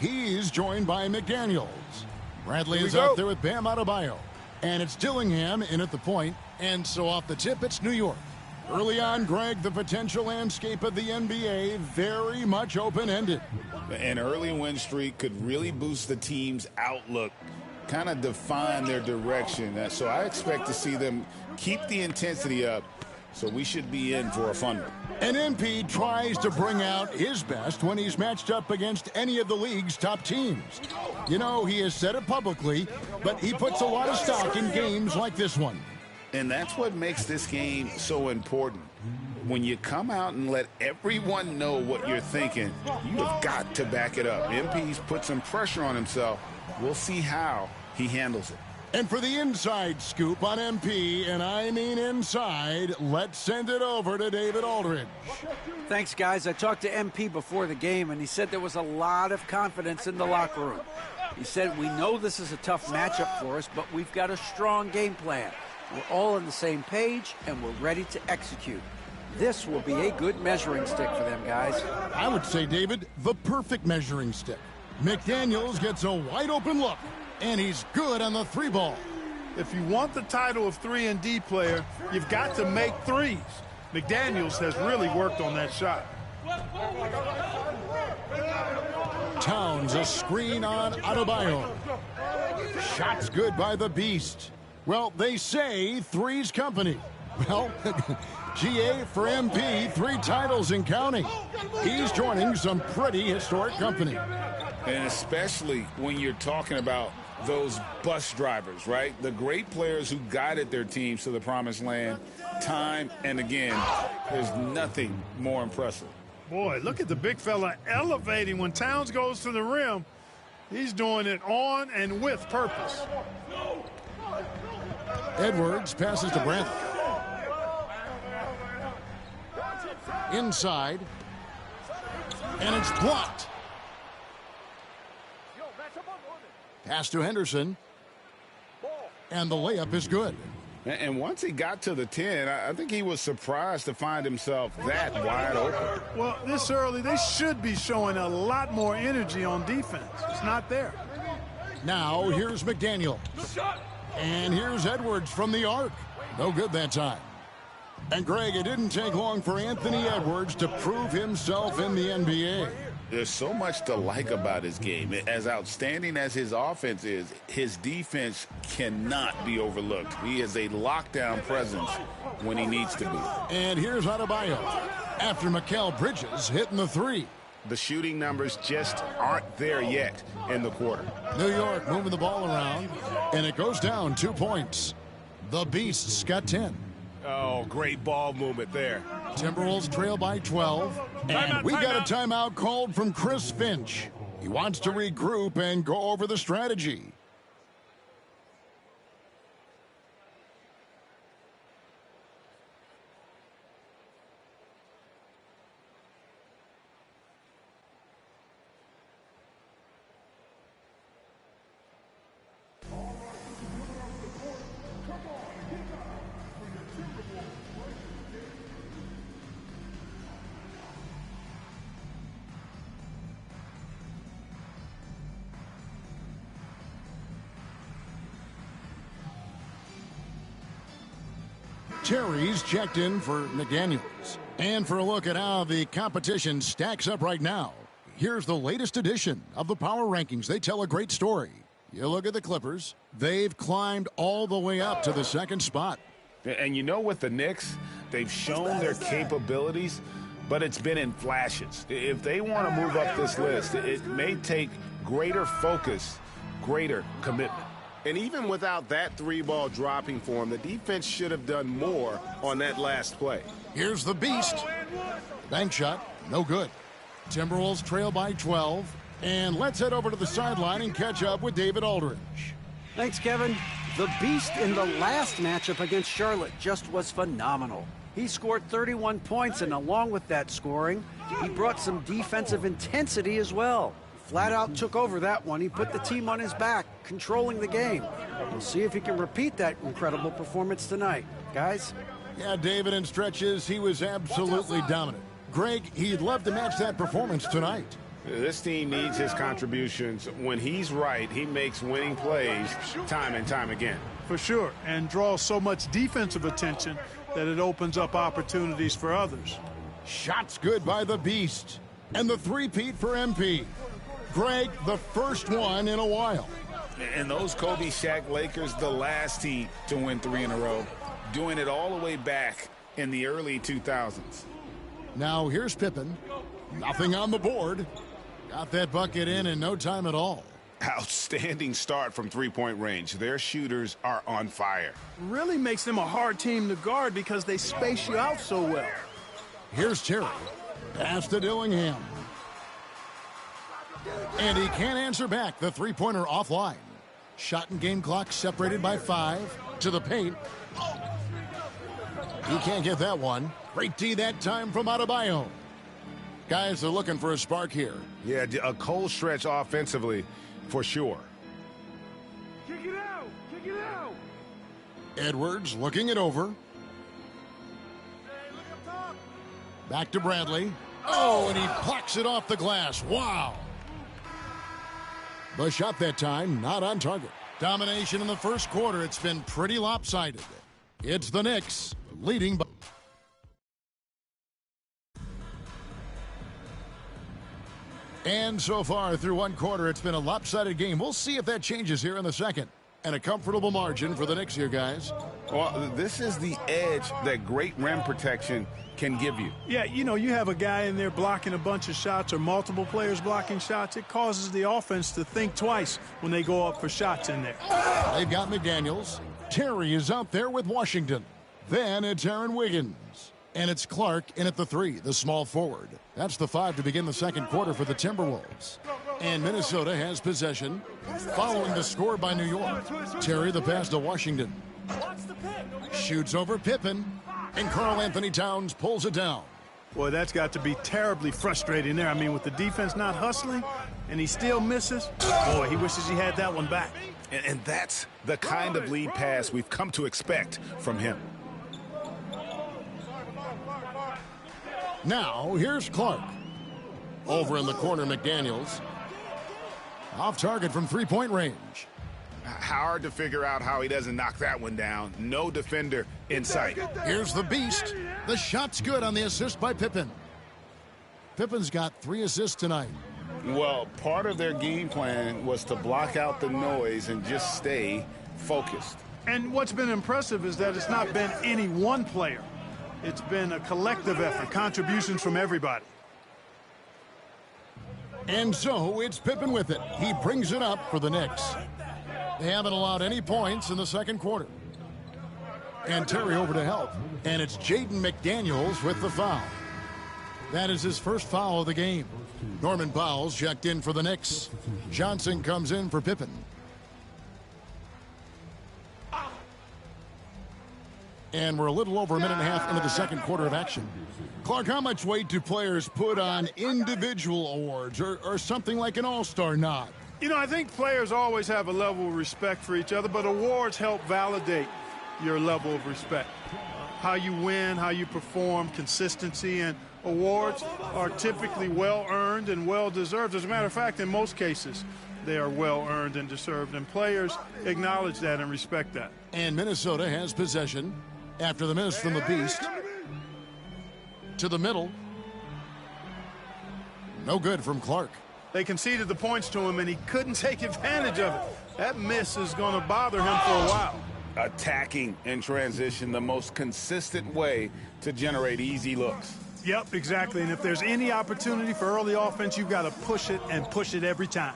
He's joined by McDaniels. Bradley is out there with Bam Adebayo. And it's Dillingham in at the point. And so off the tip, it's New York. Early on, Greg, the potential landscape of the NBA very much open-ended. An early win streak could really boost the team's outlook, kind of define their direction. So I expect to see them keep the intensity up, so we should be in for a fun one. And MP tries to bring out his best when he's matched up against any of the league's top teams. You know, he has said it publicly, but he puts a lot of stock in games like this one. And that's what makes this game so important. When you come out and let everyone know what you're thinking, you have got to back it up. MP's put some pressure on himself. We'll see how he handles it. And for the inside scoop on MP, and I mean inside, let's send it over to David Aldridge. Thanks, guys. I talked to MP before the game, and he said there was a lot of confidence in the locker room. He said, we know this is a tough matchup for us, but we've got a strong game plan. We're all on the same page, and we're ready to execute. This will be a good measuring stick for them, guys. I would say, David, the perfect measuring stick. McDaniels gets a wide-open look, and he's good on the three ball. If you want the title of 3-and-D player, you've got to make threes. McDaniels has really worked on that shot. Towns a screen on Adebayo. Shot's good by the Beast. Well, they say three's company. Well, GA for MP, 3 titles and counting. He's joining some pretty historic company. And especially when you're talking about those bus drivers, right? The great players who guided their teams to the promised land time and again. There's nothing more impressive. Boy, look at the big fella elevating when Towns goes to the rim. He's doing it on and with purpose. Edwards passes to Bradley. Inside. And it's blocked. Pass to Henderson. And the layup is good. And once he got to the 10, I think he was surprised to find himself that wide open. Well, this early, they should be showing a lot more energy on defense. It's not there. Now, here's McDaniel. And here's Edwards from the arc. No good that time. And, Greg, it didn't take long for Anthony Edwards to prove himself in the NBA. There's so much to like about his game. As outstanding as his offense is, his defense cannot be overlooked. He is a lockdown presence when he needs to be. And here's Adebayo after Mikal Bridges hitting the 3. The shooting numbers just aren't there yet in the quarter. New York moving the ball around, and it goes down 2 points. The Beasts got 10. Oh, great ball movement there. Timberwolves trail by 12, and we got a timeout called from Chris Finch. He wants to regroup and go over the strategy. Terry's checked in for McDaniels. And for a look at how the competition stacks up right now, here's the latest edition of the Power Rankings. They tell a great story. You look at the Clippers. They've climbed all the way up to the 2nd spot. And you know, with the Knicks, they've shown their capabilities, but it's been in flashes. If they want to move up this list, it may take greater focus, greater commitment. And even without that 3-ball dropping for him, the defense should have done more on that last play. Here's the Beast. Bank shot, no good. Timberwolves trail by 12. And let's head over to the sideline and catch up with David Aldridge. Thanks, Kevin. The Beast in the last matchup against Charlotte just was phenomenal. He scored 31 points, and along with that scoring, he brought some defensive intensity as well. Flat out took over that one. He put the team on his back, controlling the game. We'll see if he can repeat that incredible performance tonight. Guys? Yeah, David, in stretches, he was absolutely dominant. Greg, he'd love to match that performance tonight. This team needs his contributions. When he's right, he makes winning plays time and time again. For sure, and draws so much defensive attention that it opens up opportunities for others. Shots good by the Beast. And the three-peat for MP. Greg, the first one in a while. And those Kobe Shaq Lakers, the last team to win 3 in a row, doing it all the way back in the early 2000s. Now here's Pippen. Nothing on the board. Got that bucket in no time at all. Outstanding start from three-point range. Their shooters are on fire. Really makes them a hard team to guard because they space you out so well. Here's Terry. Pass to Dillingham. And he can't answer back. The three-pointer offline. Shot and game clock separated by 5. To the paint. He can't get that one. Great D that time from Adebayo. Guys are looking for a spark here. Yeah, a cold stretch offensively for sure. Kick it out! Kick it out! Edwards looking it over. Back to Bradley. Oh, and he plucks it off the glass. Wow. The shot that time, not on target. Domination in the first quarter. It's been pretty lopsided. It's the Knicks leading by. And so far through one quarter, it's been a lopsided game. We'll see if that changes here in the second. And a comfortable margin for the Knicks here, guys. Well, this is the edge that great rim protection can give you. Yeah, you know, you have a guy in there blocking a bunch of shots or multiple players blocking shots. It causes the offense to think twice when they go up for shots in there. They've got McDaniels. Terry is out there with Washington. Then it's Aaron Wiggins. And it's Clark in at the 3, the small forward. That's the 5 to begin the second quarter for the Timberwolves. And Minnesota has possession following the score by New York. Terry the pass to Washington. Shoots over Pippen. And Karl Anthony Towns pulls it down. Boy, that's got to be terribly frustrating there. I mean, with the defense not hustling and he still misses, boy, he wishes he had that one back. And that's the kind of lead pass we've come to expect from him. Now, here's Clark. Over in the corner, McDaniels. Off target from three-point range. Hard to figure out how he doesn't knock that one down. No defender in sight. Here's the Beast. The shot's good on the assist by Pippen. Pippen's got 3 assists tonight. Well, part of their game plan was to block out the noise and just stay focused. And what's been impressive is that it's not been any one player. It's been a collective effort, contributions from everybody. And so it's Pippen with it. He brings it up for the Knicks. They haven't allowed any points in the second quarter. And Terry over to help. And it's Jaden McDaniels with the foul. That is his first foul of the game. Norman Powell's checked in for the Knicks. Johnson comes in for Pippen. And we're a little over a minute and a half into the second quarter of action. Clark, how much weight do players put on individual awards or something like an all-star nod? You know, I think players always have a level of respect for each other, but awards help validate your level of respect. How you win, how you perform, consistency, and awards are typically well-earned and well-deserved. As a matter of fact, in most cases, they are well-earned and deserved, and players acknowledge that and respect that. And Minnesota has possession after the miss from the Beast. To the middle. No good from Clark. They conceded the points to him, and he couldn't take advantage of it. That miss is going to bother him for a while. Attacking in transition, the most consistent way to generate easy looks. Yep, exactly. And if there's any opportunity for early offense, you've got to push it and push it every time.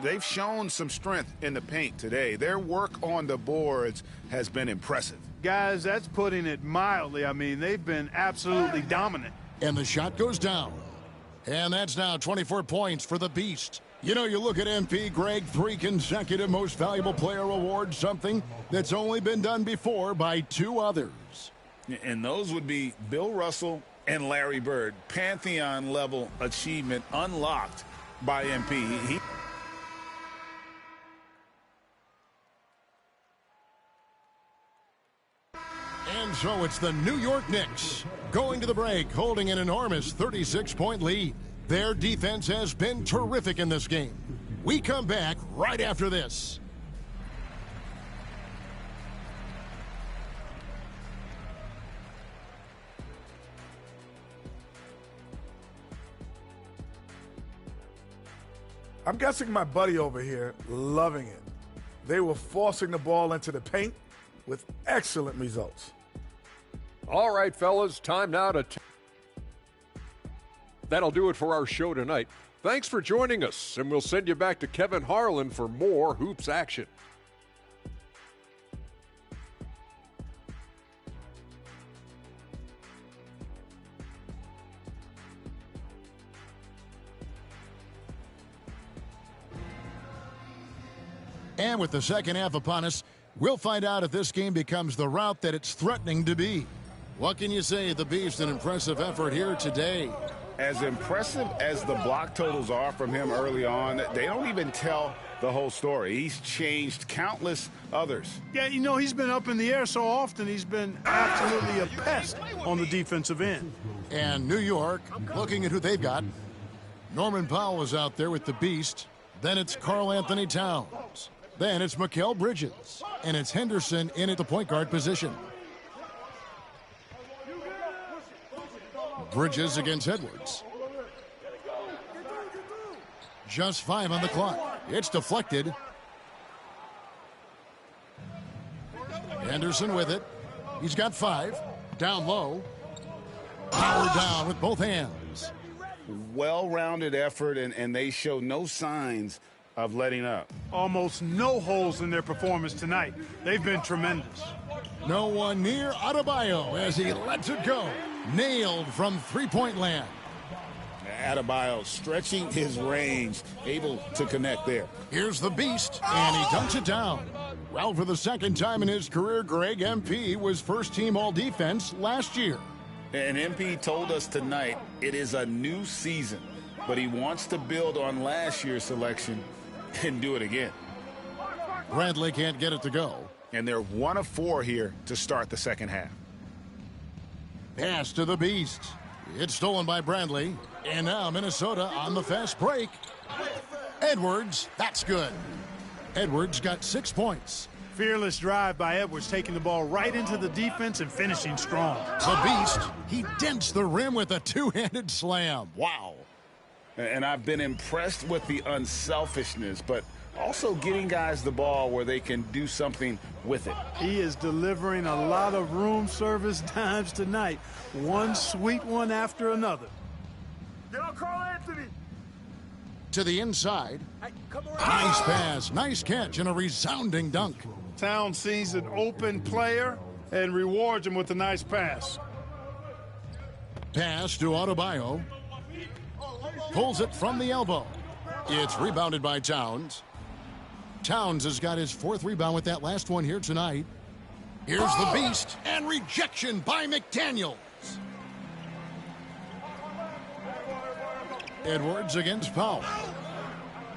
They've shown some strength in the paint today. Their work on the boards has been impressive. Guys, that's putting it mildly. I mean, they've been absolutely dominant. And the shot goes down. And that's now 24 points for the Beast. You know, you look at MP, Greg, 3 consecutive Most Valuable Player awards, something that's only been done before by 2 others. And those would be Bill Russell and Larry Bird. Pantheon-level achievement unlocked by MP. And so it's the New York Knicks going to the break, holding an enormous 36-point lead. Their defense has been terrific in this game. We come back right after this. I'm guessing my buddy over here loving it. They were forcing the ball into the paint with excellent results. All right, fellas, time now to... That'll do it for our show tonight. Thanks for joining us, and we'll send you back to Kevin Harlan for more hoops action. And with the second half upon us, we'll find out if this game becomes the route that it's threatening to be. What can you say? The Beast, an impressive effort here today. As impressive as the block totals are from him early on, they don't even tell the whole story. He's changed countless others. Yeah, you know, he's been up in the air so often, he's been absolutely a pest on the defensive end. And New York, looking at who they've got. Norman Powell is out there with the Beast. Then it's Karl Anthony Towns. Then it's Mikal Bridges. And it's Henderson in at the point guard position. Bridges against Edwards. Just 5 on the clock. It's deflected. Henderson with it. He's got 5. Down low. Power down with both hands. Well-rounded effort, and they show no signs of letting up. Almost no holes in their performance tonight. They've been tremendous. No one near Adebayo as he lets it go. Nailed from three-point land. Adebayo stretching his range, able to connect there. Here's the Beast, and he dunks it down. Well, for the second time in his career, Greg, MP was first-team all-defense last year. And MP told us tonight it is a new season, but he wants to build on last year's selection and do it again. Bradley can't get it to go. And they're 1 of 4 here to start the second half. Pass to the Beast. It's stolen by Bradley. And now Minnesota on the fast break. Edwards, that's good. Edwards got 6 points. Fearless drive by Edwards, taking the ball right into the defense and finishing strong. The Beast, he dents the rim with a two-handed slam. Wow. And I've been impressed with the unselfishness, but also getting guys the ball where they can do something with it. He is delivering a lot of room service dimes tonight. One sweet one after another. Get on Karl Anthony. To the inside. Nice pass, nice catch, and a resounding dunk. Towns sees an open player and rewards him with a nice pass. Pass to Adebayo. Pulls it from the elbow. It's rebounded by Towns. Towns has got his 4th rebound with that last one here tonight. Here's the Beast, and rejection by McDaniels. Edwards against Powell.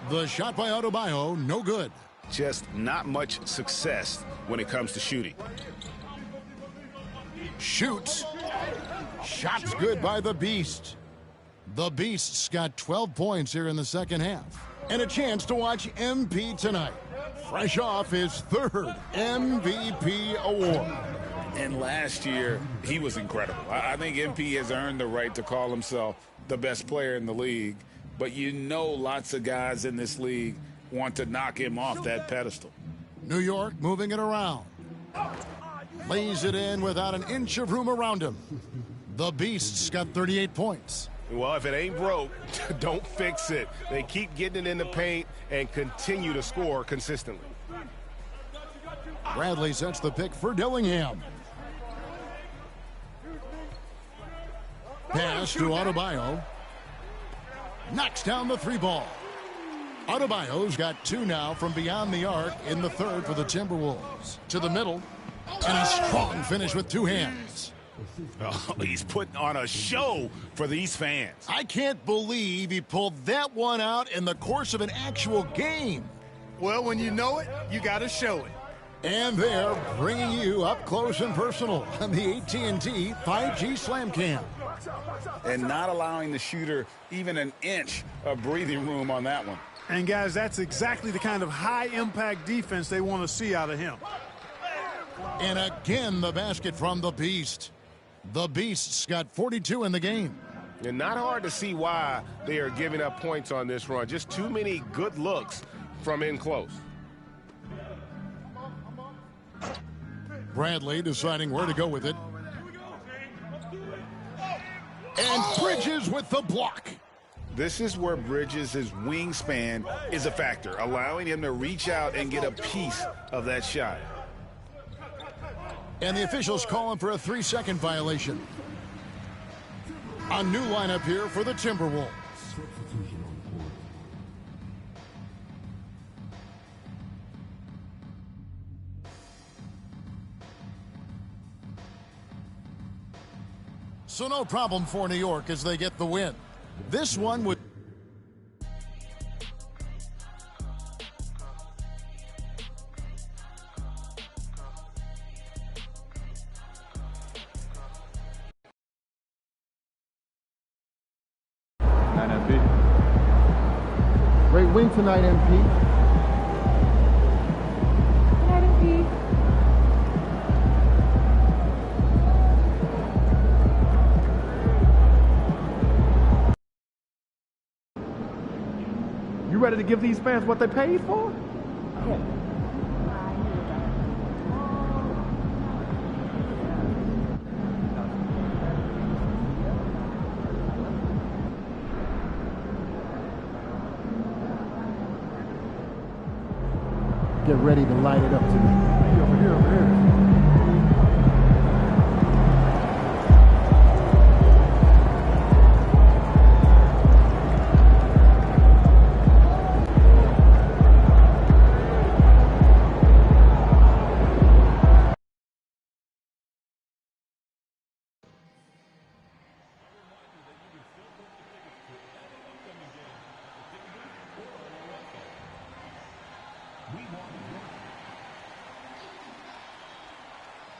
The shot by Adebayo, no good. Just not much success when it comes to shooting. Shoots. Shots good by the Beast. The Beast's got 12 points here in the second half. And a chance to watch MP tonight. Fresh off his 3rd MVP award. And last year, he was incredible. I think MP has earned the right to call himself the best player in the league. But you know lots of guys in this league want to knock him off that pedestal. New York moving it around. Lays it in without an inch of room around him. The Beast's got 38 points. Well, if it ain't broke, don't fix it. They keep getting it in the paint and continue to score consistently. Bradley sets the pick for Dillingham. Pass to Adebayo. Knocks down the 3 ball. Adebayo's got 2 now from beyond the arc in the 3rd for the Timberwolves. To the middle. And a strong finish with 2 hands. Oh, he's putting on a show for these fans. I can't believe he pulled that one out in the course of an actual game. Well, when you know it, you got to show it. And they're bringing you up close and personal on the AT&T 5G Slam Cam. and not allowing the shooter even an inch of breathing room on that one. And, guys, that's exactly the kind of high-impact defense they want to see out of him. And again, the basket from the Beast. The Beast's got 42 in the game. And not hard to see why they are giving up points on this run. Just too many good looks from in close. Bradley deciding where to go with it. And Bridges with the block. This is where Bridges' wingspan is a factor, allowing him to reach out and get a piece of that shot. And the officials calling for a 3-second violation. A new lineup here for the Timberwolves. So no problem for New York as they get the win. This one would... Great win tonight, MP. You ready to give these fans what they paid for? Get ready to light it up tonight. Over here, over here.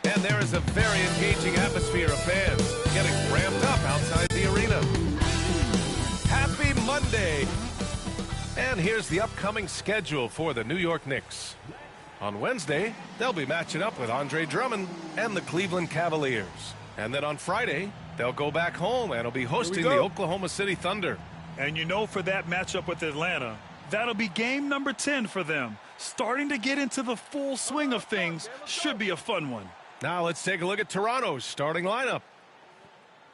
And there is a very engaging atmosphere of fans getting ramped up outside the arena. Happy Monday! And here's the upcoming schedule for the New York Knicks. On Wednesday, they'll be matching up with Andre Drummond and the Cleveland Cavaliers. And then on Friday, they'll go back home and will be hosting the Oklahoma City Thunder. And you know, for that matchup with Atlanta, that'll be game number 10 for them. Starting to get into the full swing of things. Should be a fun one. Now let's take a look at Toronto's starting lineup.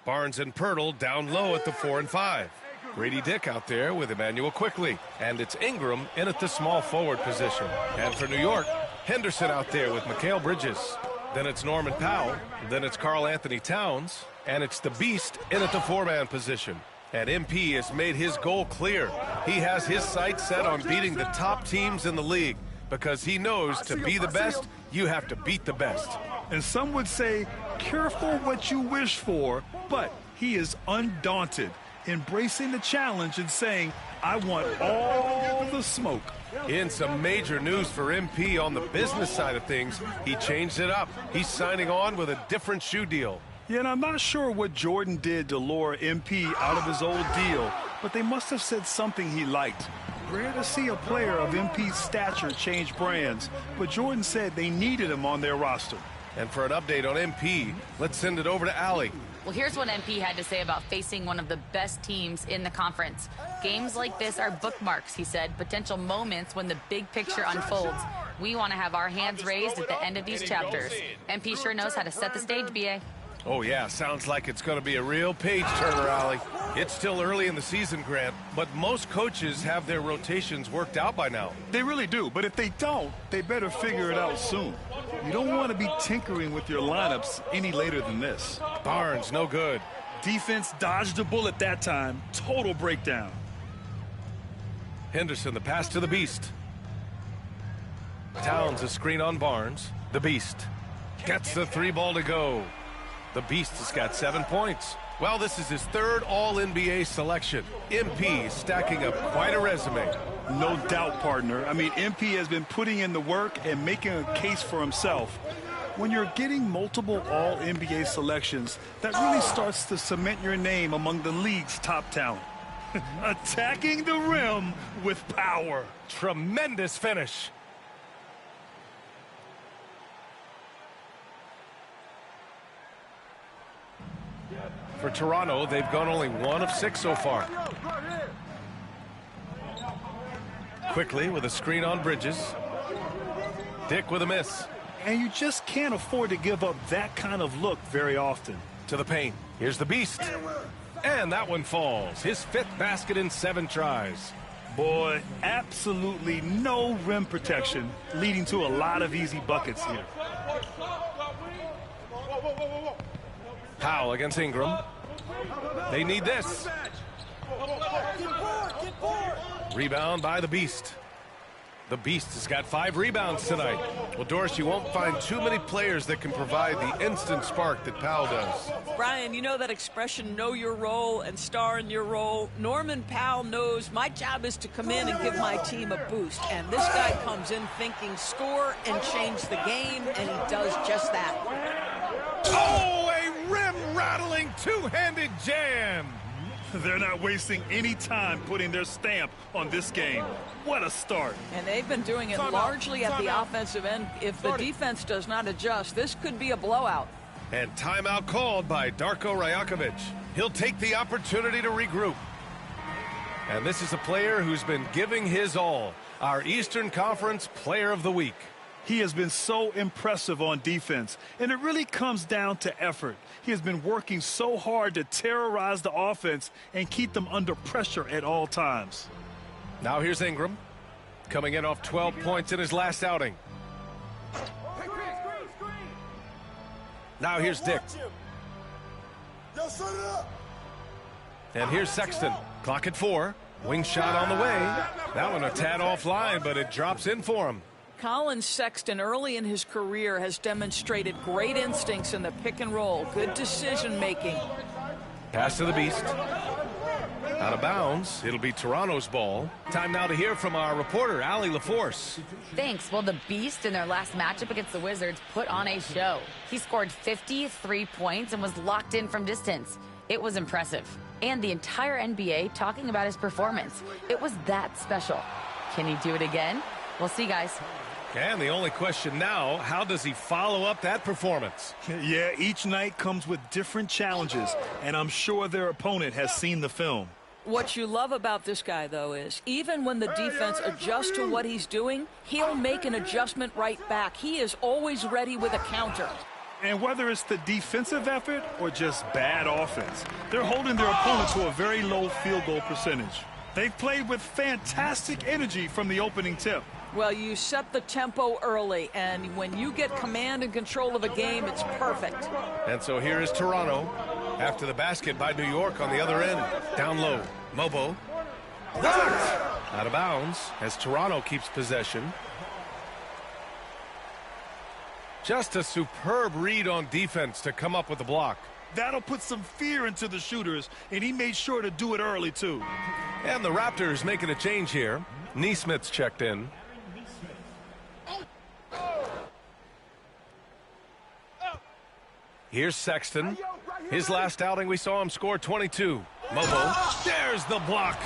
Barnes and Pirtle down low at the 4 and 5. Grady Dick out there with Emmanuel Quickley. And it's Ingram in at the small forward position. And for New York, Henderson out there with Mikal Bridges. Then it's Norman Powell. Then it's Karl Anthony Towns. And it's the Beast in at the 4-man position. And MP has made his goal clear. He has his sights set on beating the top teams in the league. Because he knows to be the best, you have to beat the best. And some would say, careful what you wish for, but he is undaunted, embracing the challenge and saying, I want all the smoke. In some major news for MP on the business side of things, he changed it up. He's signing on with a different shoe deal. Yeah, and I'm not sure what Jordan did to lure MP out of his old deal, but they must have said something he liked. Rare to see a player of MP's stature change brands, but Jordan said they needed him on their roster. And for an update on MP, let's send it over to Allie. Well, here's what MP had to say about facing one of the best teams in the conference. Games like this are bookmarks, he said, potential moments when the big picture unfolds. We want to have our hands raised at the end of these chapters. MP sure knows how to set the stage, BA. Oh, yeah, sounds like it's going to be a real page-turner, Allie. It's still early in the season, Grant, but most coaches have their rotations worked out by now. They really do, but if they don't, they better figure it out soon. You don't want to be tinkering with your lineups any later than this. Barnes, no good. Defense dodged a bullet that time. Total breakdown. Henderson, the pass to the Beast. Towns, a screen on Barnes. The Beast gets the 3-ball to go. The Beast has got 7 points. Well, this is his third All-NBA selection. MP stacking up quite a resume. No doubt, partner. I mean, MP has been putting in the work and making a case for himself. When you're getting multiple All-NBA selections, that really starts to cement your name among the league's top talent. Attacking the rim with power. Tremendous finish. For Toronto, they've gone only 1 of 6 so far. Quickly with a screen on Bridges. Dick with a miss. And you just can't afford to give up that kind of look very often. To the paint. Here's the Beast. And that one falls. His 5th basket in 7 tries. Boy, absolutely no rim protection, leading to a lot of easy buckets here. Powell against Ingram. They need this. Rebound by the Beast. The Beast has got 5 rebounds tonight. Well, Doris, you won't find too many players that can provide the instant spark that Powell does. Brian, you know that expression, know your role and star in your role? Norman Powell knows my job is to come in and give my team a boost. And this guy comes in thinking score and change the game, and he does just that. Oh, a rim-rattling two-handed jam. They're not wasting any time putting their stamp on this game. What a start. And they've been doing it largely at the offensive end. If the defense does not adjust, this could be a blowout. And timeout called by Darko Rajakovic. He'll take the opportunity to regroup. And this is a player who's been giving his all. Our Eastern Conference Player of the Week. He has been so impressive on defense, and it really comes down to effort. He has been working so hard to terrorize the offense and keep them under pressure at all times. Now here's Ingram, coming in off 12 points in his last outing. Now here's Dick. And here's Sexton. Clock at 4. Wing shot on the way. That one a tad offline, but it drops in for him. Colin Sexton, early in his career, has demonstrated great instincts in the pick and roll, good decision-making. Pass to the Beast. Out of bounds. It'll be Toronto's ball. Time now to hear from our reporter, Allie LaForce. Thanks. Well, the Beast in their last matchup against the Wizards put on a show. He scored 53 points and was locked in from distance. It was impressive. And the entire NBA talking about his performance. It was that special. Can he do it again? We'll see, guys. And the only question now, how does he follow up that performance? Yeah, each night comes with different challenges, and I'm sure their opponent has seen the film. What you love about this guy, though, is even when the defense adjusts to what he's doing, he'll make an adjustment right back. He is always ready with a counter. And whether it's the defensive effort or just bad offense, they're holding their opponent to a very low field goal percentage. They've played with fantastic energy from the opening tip. Well, you set the tempo early, and when you get command and control of a game, it's perfect. And so here is Toronto after the basket by New York on the other end. Down low, Mobo. Out of bounds as Toronto keeps possession. Just a superb read on defense to come up with the block. That'll put some fear into the shooters, and he made sure to do it early, too. And the Raptors making a change here. Neesmith's checked in. Here's Sexton. His last outing, we saw him score 22. Mobo, there's the block.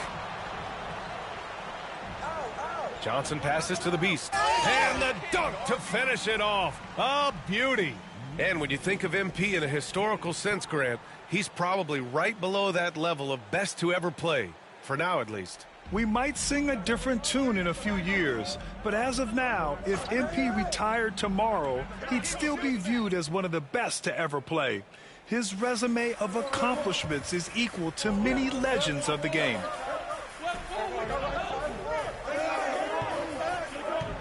Johnson passes to the Beast. And the dunk to finish it off. A beauty. And when you think of MP in a historical sense, Grant, he's probably right below that level of best to ever play. For now, at least. We might sing a different tune in a few years, but as of now, if MP retired tomorrow, he'd still be viewed as one of the best to ever play. His resume of accomplishments is equal to many legends of the game.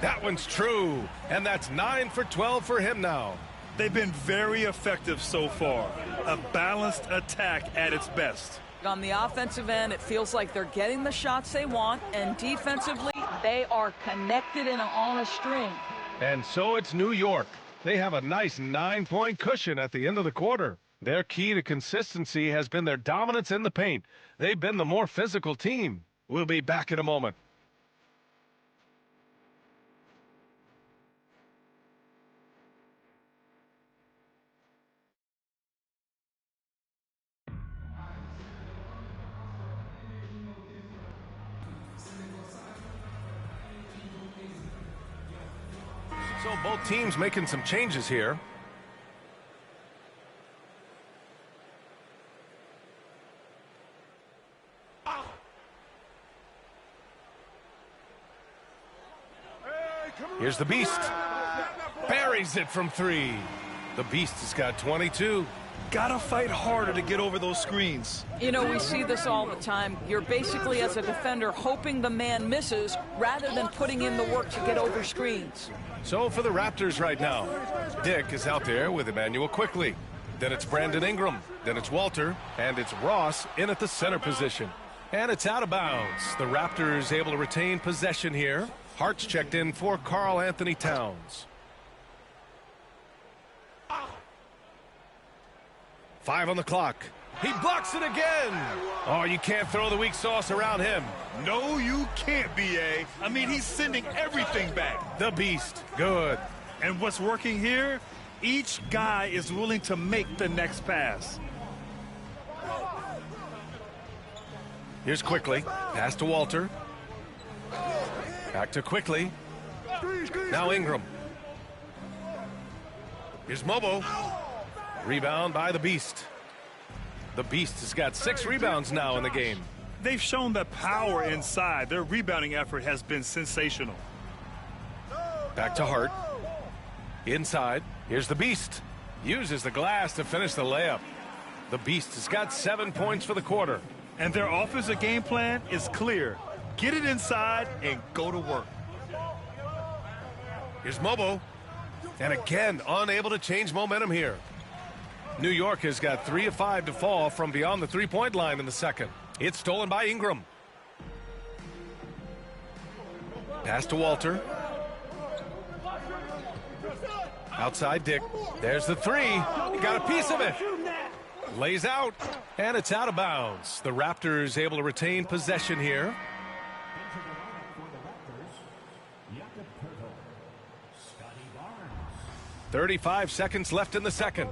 That one's true, and that's 9 for 12 for him now. They've been very effective so far. A balanced attack at its best. On the offensive end, it feels like they're getting the shots they want, and defensively, they are connected and on a string. And so it's New York. They have a nice 9-point cushion at the end of the quarter. Their key to consistency has been their dominance in the paint. They've been the more physical team. We'll be back in a moment. So both teams making some changes here. Here's the Beast. Buries it from 3. The Beast has got 22. Gotta fight harder to get over those screens. You know, we see this all the time. You're basically, as a defender, hoping the man misses rather than putting in the work to get over screens. So for the Raptors right now, Dick is out there with Emmanuel Quickly. Then it's Brandon Ingram. Then it's Walter. And it's Ross in at the center position. And it's out of bounds. The Raptors able to retain possession here. Hart's checked in for Karl Anthony Towns. 5 on the clock. He blocks it again. Oh, you can't throw the weak sauce around him. No, you can't, B.A. I mean, he's sending everything back. The Beast. Good. And what's working here? Each guy is willing to make the next pass. Here's Quickly. Pass to Walter. Back to Quickly. Now Ingram. Here's Mobo. Rebound by the Beast. The Beast has got 6 rebounds now in the game. They've shown the power inside. Their rebounding effort has been sensational. Back to Hart. Inside. Here's the Beast. Uses the glass to finish the layup. The Beast has got 7 points for the quarter. And their offensive game plan is clear. Get it inside and go to work. Here's Mobo. And again, unable to change momentum here. New York has got 3 of 5 to fall from beyond the three-point line in the second. It's stolen by Ingram. Pass to Walter. Outside Dick. There's the 3. He got a piece of it. Lays out. And it's out of bounds. The Raptors able to retain possession here. .35 seconds left in the second.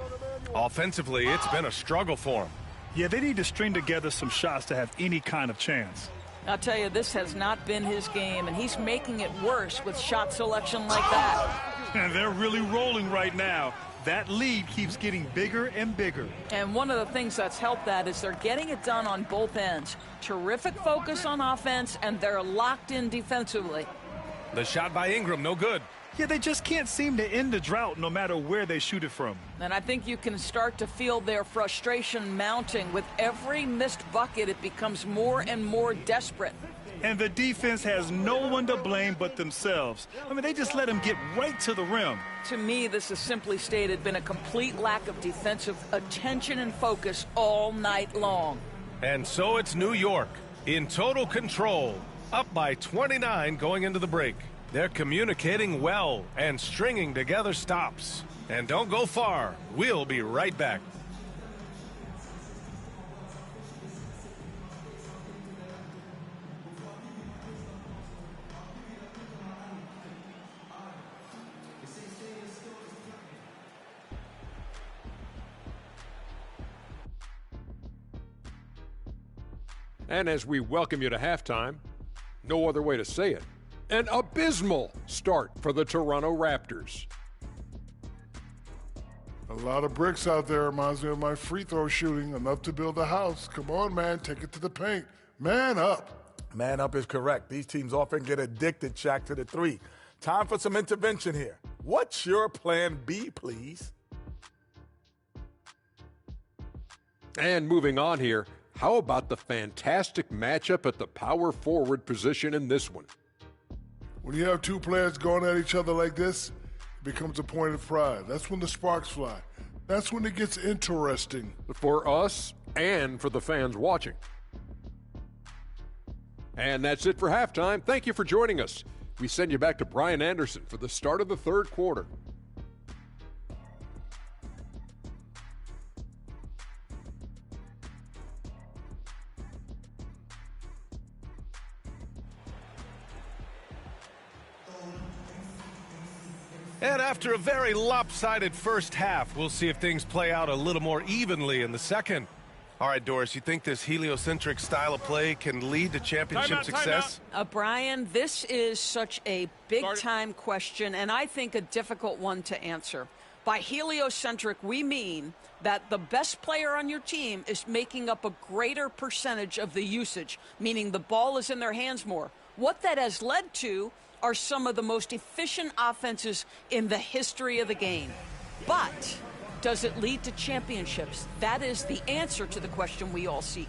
Offensively, it's been a struggle for him. Yeah, they need to string together some shots to have any kind of chance. I'll tell you, this has not been his game, and he's making it worse with shot selection like that. And they're really rolling right now. That lead keeps getting bigger and bigger. And one of the things that's helped that is they're getting it done on both ends. Terrific focus on offense, and they're locked in defensively. The shot by Ingram, no good. Yeah, they just can't seem to end the drought no matter where they shoot it from. And I think you can start to feel their frustration mounting. With every missed bucket, it becomes more and more desperate. And the defense has no one to blame but themselves. I mean, they just let them get right to the rim. To me, this has simply stated been a complete lack of defensive attention and focus all night long. And so it's New York in total control, up by 29 going into the break. They're communicating well and stringing together stops. And don't go far. We'll be right back. And as we welcome you to halftime, no other way to say it, an abysmal start for the Toronto Raptors. A lot of bricks out there. Reminds me of my free throw shooting. Enough to build a house. Come on, man. Take it to the paint. Man up. Man up is correct. These teams often get addicted, Shaq, to the 3. Time for some intervention here. What's your plan B, please? And moving on here, how about the fantastic matchup at the power forward position in this one? When you have 2 players going at each other like this, it becomes a point of pride. That's when the sparks fly. That's when it gets interesting. For us and for the fans watching. And that's it for halftime. Thank you for joining us. We send you back to Brian Anderson for the start of the third quarter. And after a very lopsided first half, we'll see if things play out a little more evenly in the second. All right, Doris, you think this heliocentric style of play can lead to championship success? Brian, this is such a big-time question, and I think a difficult one to answer. By heliocentric, we mean that the best player on your team is making up a greater percentage of the usage, meaning the ball is in their hands more. What that has led to are some of the most efficient offenses in the history of the game. But does it lead to championships? That is the answer to the question we all seek.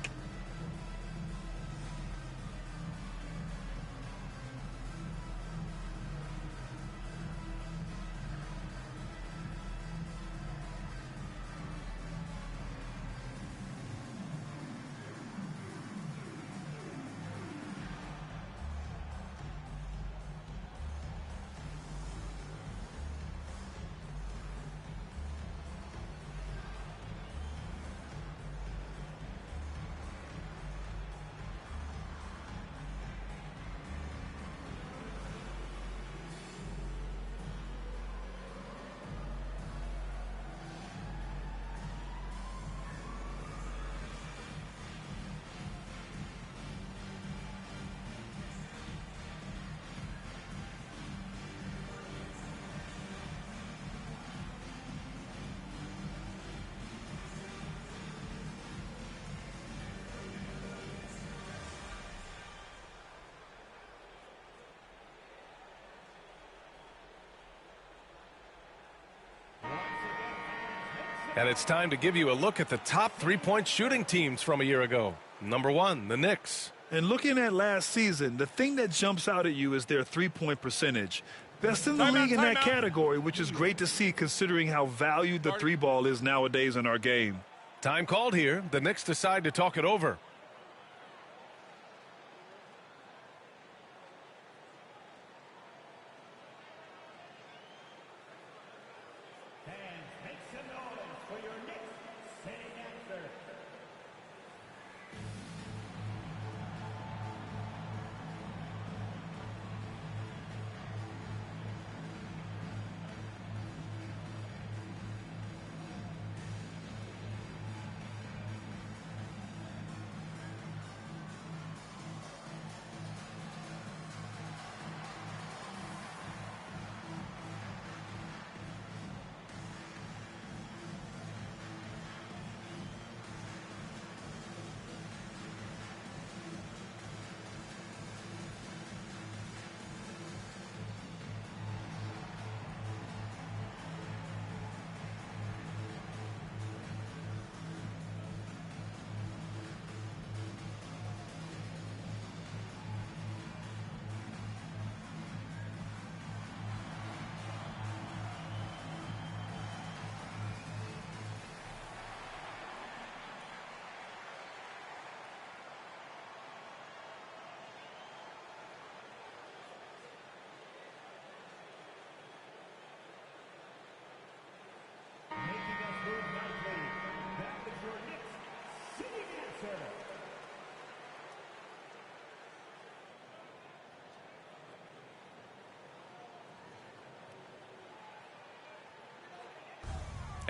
And it's time to give you a look at the top three-point shooting teams from a year ago. Number 1, the Knicks. And looking at last season, the thing that jumps out at you is their three-point percentage. Best in the league in that category, which is great to see considering how valued the three ball is nowadays in our game. Time called here. The Knicks decide to talk it over.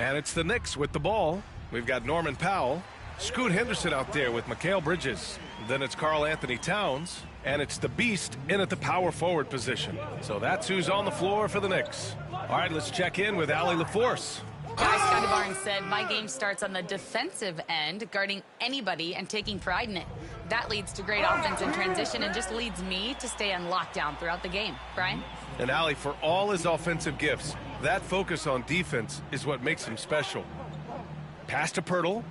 And it's the Knicks with the ball. We've got Norman Powell, Scoot Henderson out there with Mikal Bridges. Then it's Karl Anthony Towns, and it's the Beast in at the power forward position. So that's who's on the floor for the Knicks. All right, let's check in with Allie LaForce. Guy Scotty Barnes said, my game starts on the defensive end, guarding anybody and taking pride in it. That leads to great offense in transition and just leads me to stay on lockdown throughout the game. Brian? And Allie, for all his offensive gifts, that focus on defense is what makes him special. Pass to Pirtle.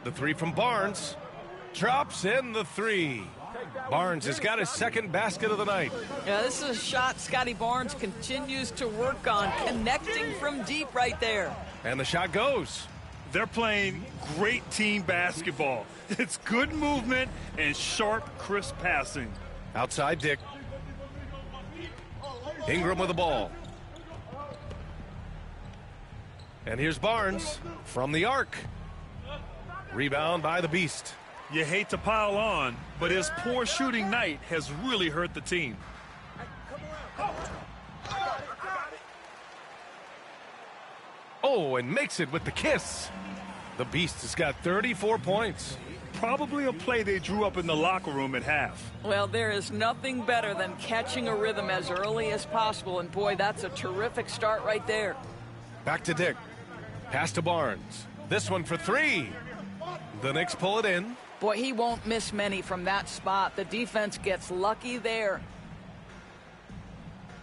The three from Barnes. Drops in the three. Barnes has got his second basket of the night. Yeah, this is a shot Scotty Barnes continues to work on, connecting from deep right there. And the shot goes. They're playing great team basketball. It's good movement and sharp, crisp passing. Outside Dick. Ingram with the ball. And here's Barnes from the arc. Rebound by the Beast. You hate to pile on, but his poor shooting night has really hurt the team. Oh, and makes it with the kiss. The Beast has got 34 points. Probably a play they drew up in the locker room at half. Well, there is nothing better than catching a rhythm as early as possible, and boy, that's a terrific start right there. Back to Dick. Pass to Barnes. This one for three. The Knicks pull it in. Boy, he won't miss many from that spot. The defense gets lucky there.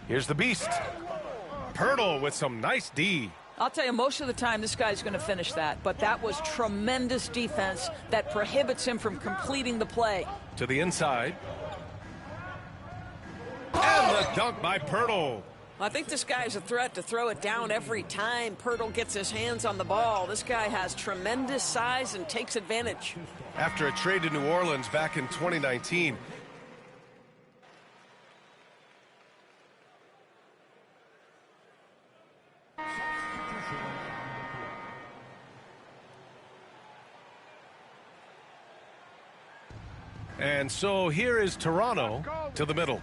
Here's the Beast. Pirtle with some nice D. I'll tell you, most of the time this guy's going to finish that, but that was tremendous defense that prohibits him from completing the play. To the inside. And the dunk by Pirtle. I think this guy is a threat to throw it down every time Pirtle gets his hands on the ball. This guy has tremendous size and takes advantage. After a trade to New Orleans back in 2019, and so here is Toronto to the middle.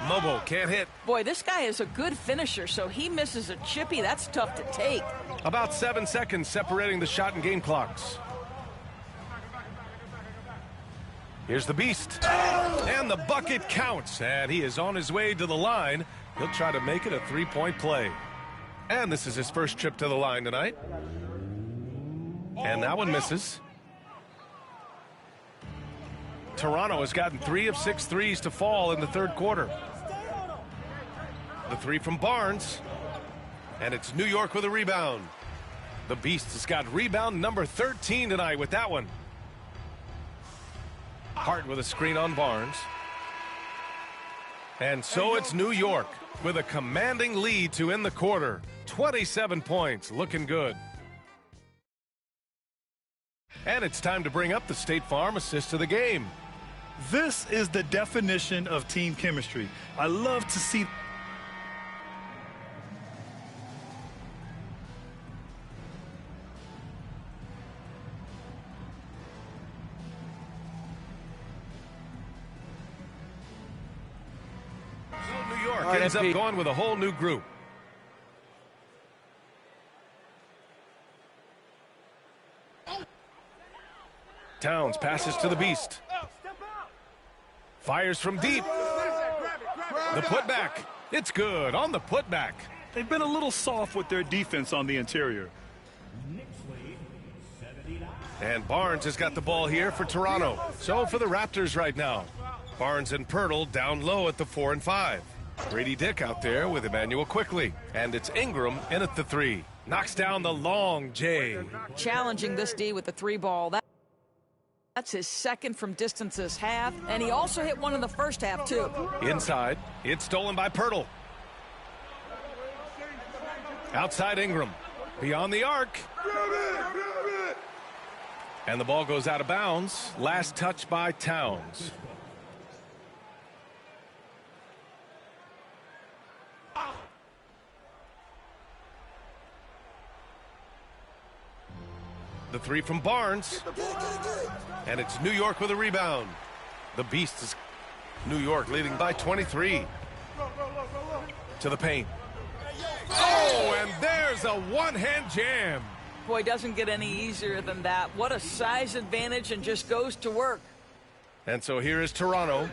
Mobo can't hit. Boy, this guy is a good finisher, so he misses a chippy. That's tough to take. About 7 seconds separating the shot and game clocks. Here's the Beast. And the bucket counts. And he is on his way to the line. He'll try to make it a three-point play. And this is his first trip to the line tonight. And that one misses. Toronto has gotten 3 of 6 threes to fall in the third quarter. The three from Barnes. And it's New York with a rebound. The Beast has got rebound number 13 tonight with that one. Hart with a screen on Barnes. And so it's New York with a commanding lead to end the quarter. 27 points, looking good. And it's time to bring up the State Farm assist of the game. This is the definition of team chemistry. I love to see. So New York ends up going with a whole new group. Towns passes to the Beast. Fires from deep. The putback. It's good on the putback. They've been a little soft with their defense on the interior. And Barnes has got the ball here for Toronto. So for the Raptors right now. Barnes and Pirtle down low at the 4 and 5. Grady Dick out there with Emmanuel Quickly. And it's Ingram in at the 3. Knocks down the long J. Challenging this D with the 3 ball. That's his second from distance this half, and he also hit one in the first half, too. Inside, it's stolen by Pirtle. Outside Ingram. Beyond the arc. And the ball goes out of bounds. Last touch by Towns. The 3 from Barnes. And it's New York with a rebound. The Beast is New York leading by 23. To the paint. Oh, and there's a one-hand jam. Boy, doesn't get any easier than that. What a size advantage, and just goes to work. And so here is Toronto.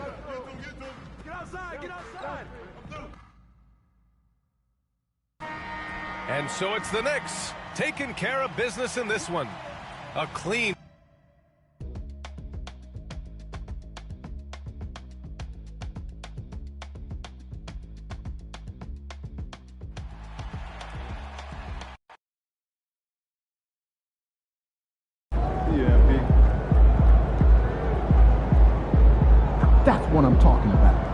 Get outside, get outside. And so it's the Knicks taking care of business in this one. A clean. That's what I'm talking about.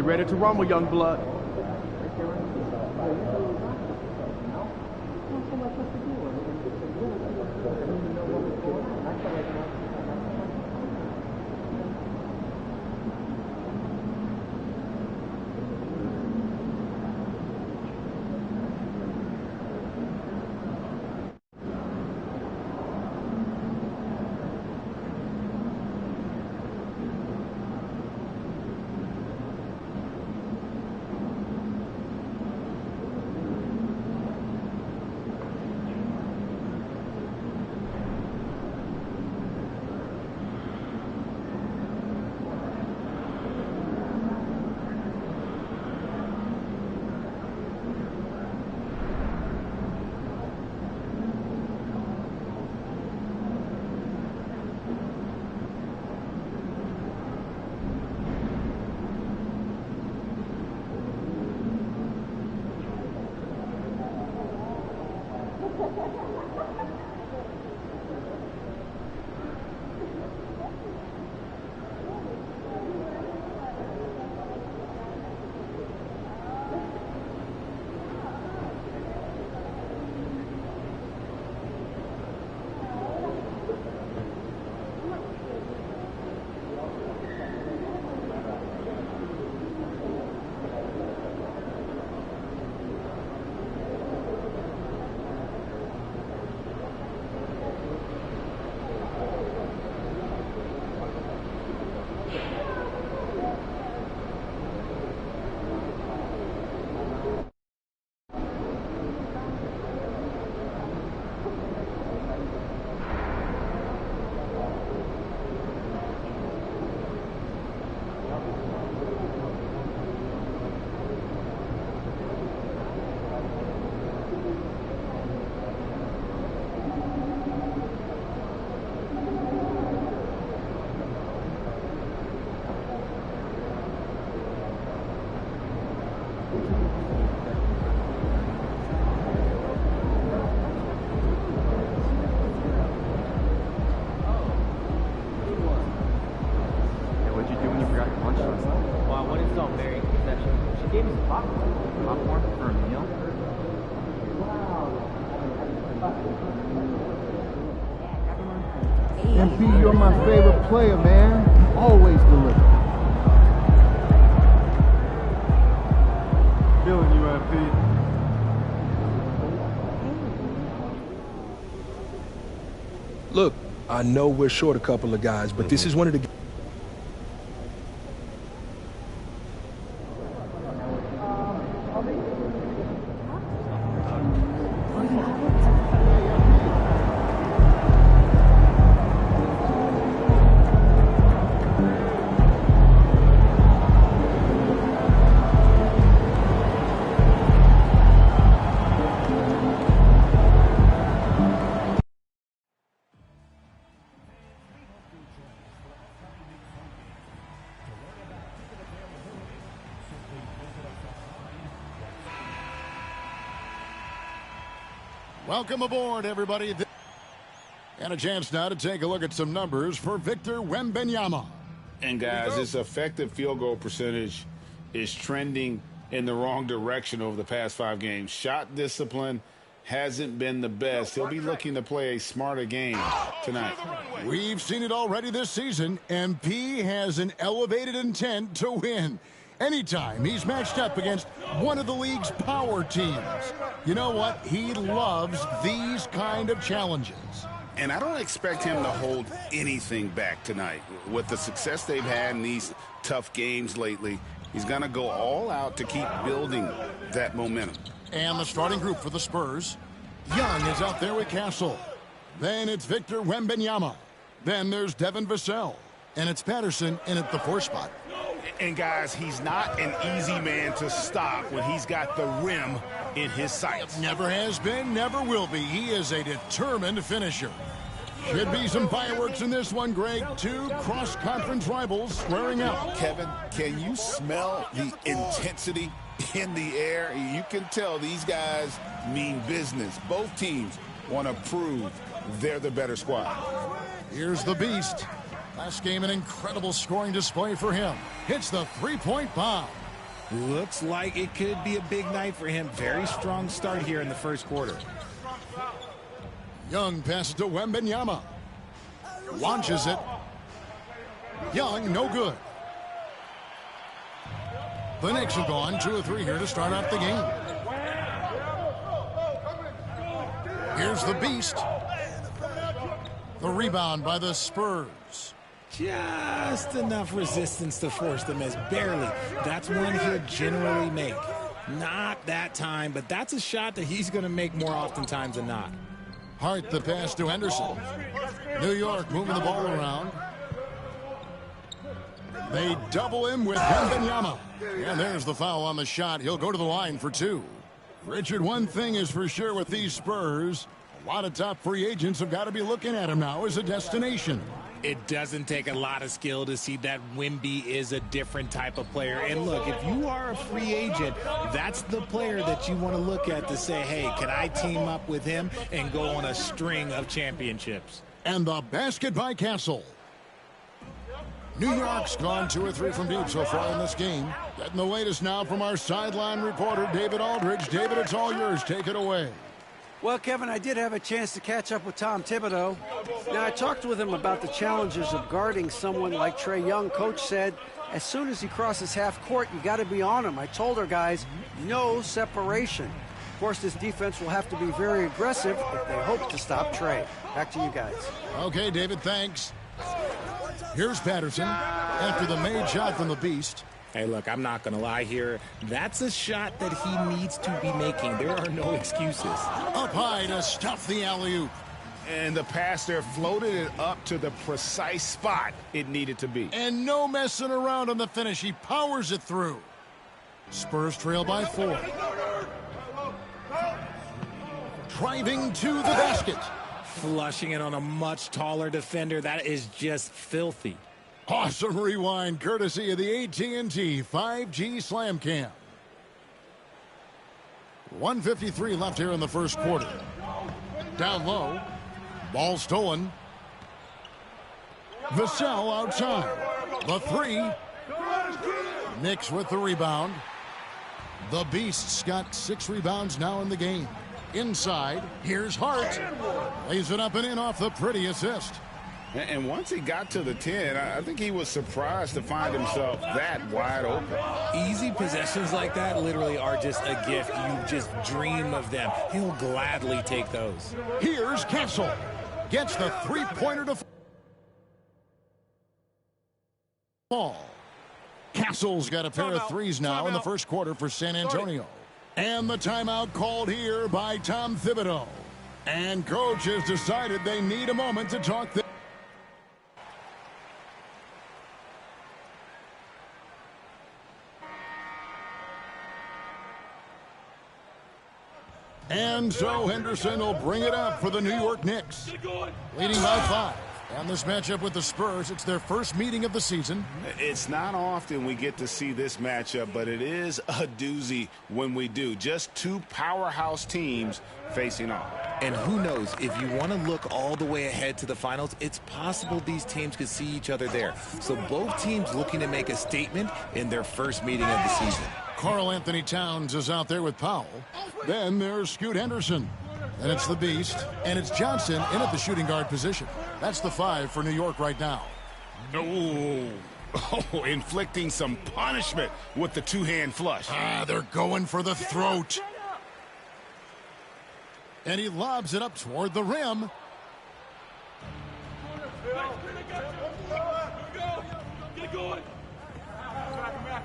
ready to rumble, young blood? MP, you're my favorite player, man. Always deliver. Feeling you, MP. Look, I know we're short a couple of guys, but this is one of the... Welcome aboard, everybody. And a chance now to take a look at some numbers for Victor Wembanyama. And guys, his effective field goal percentage is trending in the wrong direction over the past 5 games. Shot discipline hasn't been the best. He'll be looking to play a smarter game tonight. We've seen it already this season. MP has an elevated intent to win. Anytime he's matched up against one of the league's power teams. You know what? He loves these kind of challenges. And I don't expect him to hold anything back tonight. With the success they've had in these tough games lately, he's going to go all out to keep building that momentum. And the starting group for the Spurs. Young is out there with Castle. Then it's Victor Wembanyama. Then there's Devin Vassell. And it's Patterson in at the 4 spot. And guys, he's not an easy man to stop when he's got the rim in his sights. Never has been, never will be. He is a determined finisher. Should be some fireworks in this one, Greg. 2 cross-conference rivals squaring out. Kevin, can you smell the intensity in the air? You can tell these guys mean business. Both teams want to prove they're the better squad. Here's the Beast. Last game, an incredible scoring display for him. Hits the 3-point bomb. Looks like it could be a big night for him. Very strong start here in the first quarter. Young passes to Wembanyama. Launches it. Young, no good. The Knicks have gone 2 of 3 here to start out the game. Here's the Beast. The rebound by the Spurs. Just enough resistance to force them as barely. That's one he'll generally make. Not that time, but that's a shot that he's going to make more oftentimes than not. Hart the pass to Henderson. New York moving the ball around. They double him with Wembanyama. And there's the foul on the shot. He'll go to the line for 2. Richard, one thing is for sure with these Spurs, a lot of top free agents have got to be looking at him now as a destination. It doesn't take a lot of skill to see that Wemby is a different type of player. And look, if you are a free agent, that's the player that you want to look at to say, hey, can I team up with him and go on a string of championships? And the basket by Castle. New York's gone 2 or 3 from deep so far in this game. Getting the latest now from our sideline reporter, David Aldridge. David, it's all yours. Take it away. Well, Kevin, I did have a chance to catch up with Tom Thibodeau. Now, I talked with him about the challenges of guarding someone like Trae Young. Coach said, as soon as he crosses half court, you got to be on him. I told our guys, no separation. Of course, this defense will have to be very aggressive if they hope to stop Trae. Back to you guys. Okay, David, thanks. Here's Patterson after the made shot from the Beast. Hey, look, I'm not going to lie here. That's a shot that he needs to be making. There are no excuses. Up high to stuff the alley-oop. And the pass there floated it up to the precise spot it needed to be. And no messing around on the finish. He powers it through. Spurs trail by 4. Driving to the basket. Flushing it on a much taller defender. That is just filthy. Awesome rewind courtesy of the AT&T 5G Slam Cam. 1:53 left here in the first quarter. Down low. Ball stolen. Vassell outside. The 3. Knicks with the rebound. The Beasts got 6 rebounds now in the game. Inside, here's Hart. Lays it up and in off the pretty assist. And once he got to the 10, I think he was surprised to find himself that wide open. Easy possessions like that literally are just a gift. You just dream of them. He'll gladly take those. Here's Castle. Gets the three-pointer to fall. Castle's got a pair of threes now in the first quarter for San Antonio. And the timeout called here by Tom Thibodeau. And coach has decided they need a moment to talk this. And so Henderson will bring it up for the New York Knicks. Leading by 5. And this matchup with the Spurs, it's their first meeting of the season. It's not often we get to see this matchup, but it is a doozy when we do. Just 2 powerhouse teams facing off. And who knows, if you want to look all the way ahead to the finals, it's possible these teams could see each other there. So both teams looking to make a statement in their first meeting of the season. Karl Anthony Towns is out there with Powell. Then there's Scoot Henderson. And it's the Beast. And it's Johnson in at the shooting guard position. That's the 5 for New York right now. No. Oh, inflicting some punishment with the 2-hand flush. They're going for the throat. And he lobs it up toward the rim.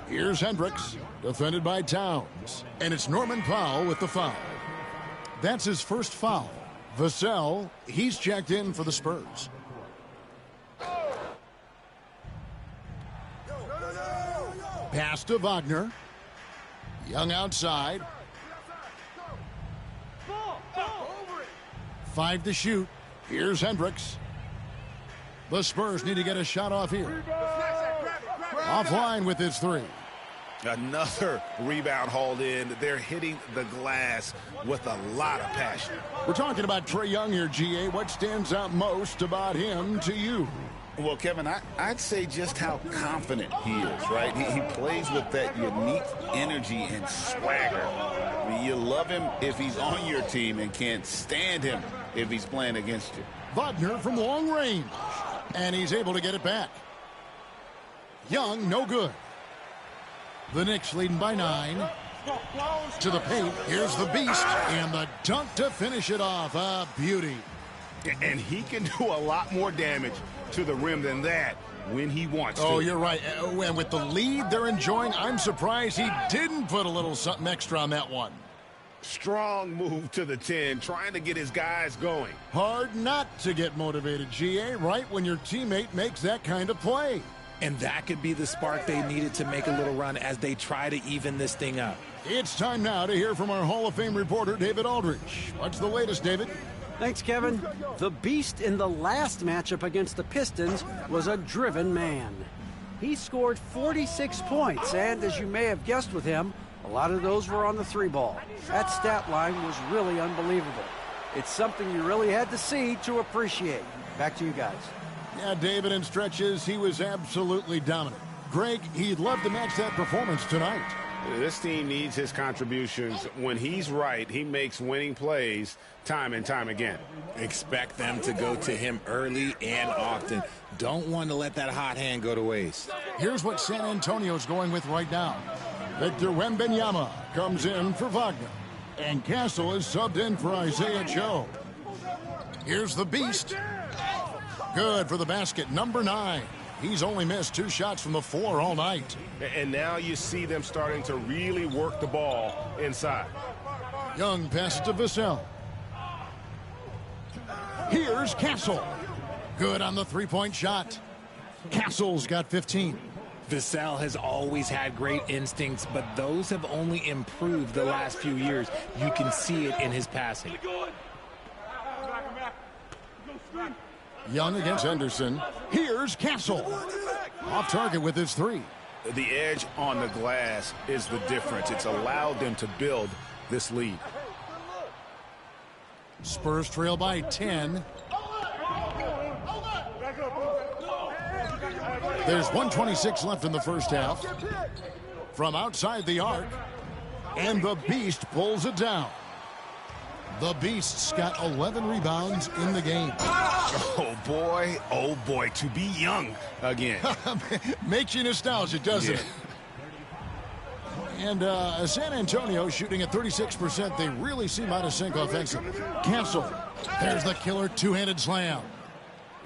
Here's Hendricks, defended by Towns. And it's Norman Powell with the foul. That's his first foul. Vassell, he's checked in for the Spurs. Pass to Wagner. Young outside. 5 to shoot. Here's Hendricks. The Spurs need to get a shot off here. Offline with his 3. Another rebound hauled in. They're hitting the glass with a lot of passion. We're talking about Trae Young here, GA. What stands out most about him to you? Well, Kevin, I'd say just how confident he is, right? He plays with that unique energy and swagger. I mean, you love him if he's on your team and can't stand him if he's playing against you. Wagner from long range, and he's able to get it back. Young, no good. The Knicks leading by 9. To the paint, here's the Beast, and the dunk to finish it off. A beauty. And he can do a lot more damage to the rim than that when he wants to. Oh, you're right. And with the lead they're enjoying, I'm surprised he didn't put a little something extra on that one. Strong move to the 10, trying to get his guys going. Hard not to get motivated, GA, right when your teammate makes that kind of play. And that could be the spark they needed to make a little run as they try to even this thing up. It's time now to hear from our Hall of Fame reporter, David Aldridge. What's the latest, David? Thanks, Kevin. The Beast in the last matchup against the Pistons was a driven man. He scored 46 points, and as you may have guessed with him, a lot of those were on the 3-ball. That stat line was really unbelievable. It's something you really had to see to appreciate. Back to you guys. Yeah, David, in stretches, he was absolutely dominant. Greg, he'd love to match that performance tonight. This team needs his contributions. When he's right, he makes winning plays time and time again. Expect them to go to him early and often. Don't want to let that hot hand go to waste. Here's what San Antonio's going with right now. Victor Wembanyama comes in for Wagner. And Castle is subbed in for Isaiah Joe. Here's the Beast. Good for the basket, number 9. He's only missed 2 shots from the 4 all night. And now you see them starting to really work the ball inside. Young passes to Vassell. Here's Castle. Good on the 3-point shot. Castle's got 15. Vassell has always had great instincts, but those have only improved the last few years. You can see it in his passing. Young against Henderson. Here's Castle. Off target with his 3. The edge on the glass is the difference. It's allowed them to build this lead. Spurs trail by 10. There's 1:26 left in the first half. From outside the arc, and the Beast pulls it down. The Beast's got 11 rebounds in the game. Oh boy, to be young again. Makes you nostalgic, doesn't it? And San Antonio shooting at 36%. They really seem out of sync offensively. Castle. There's the killer two-handed slam.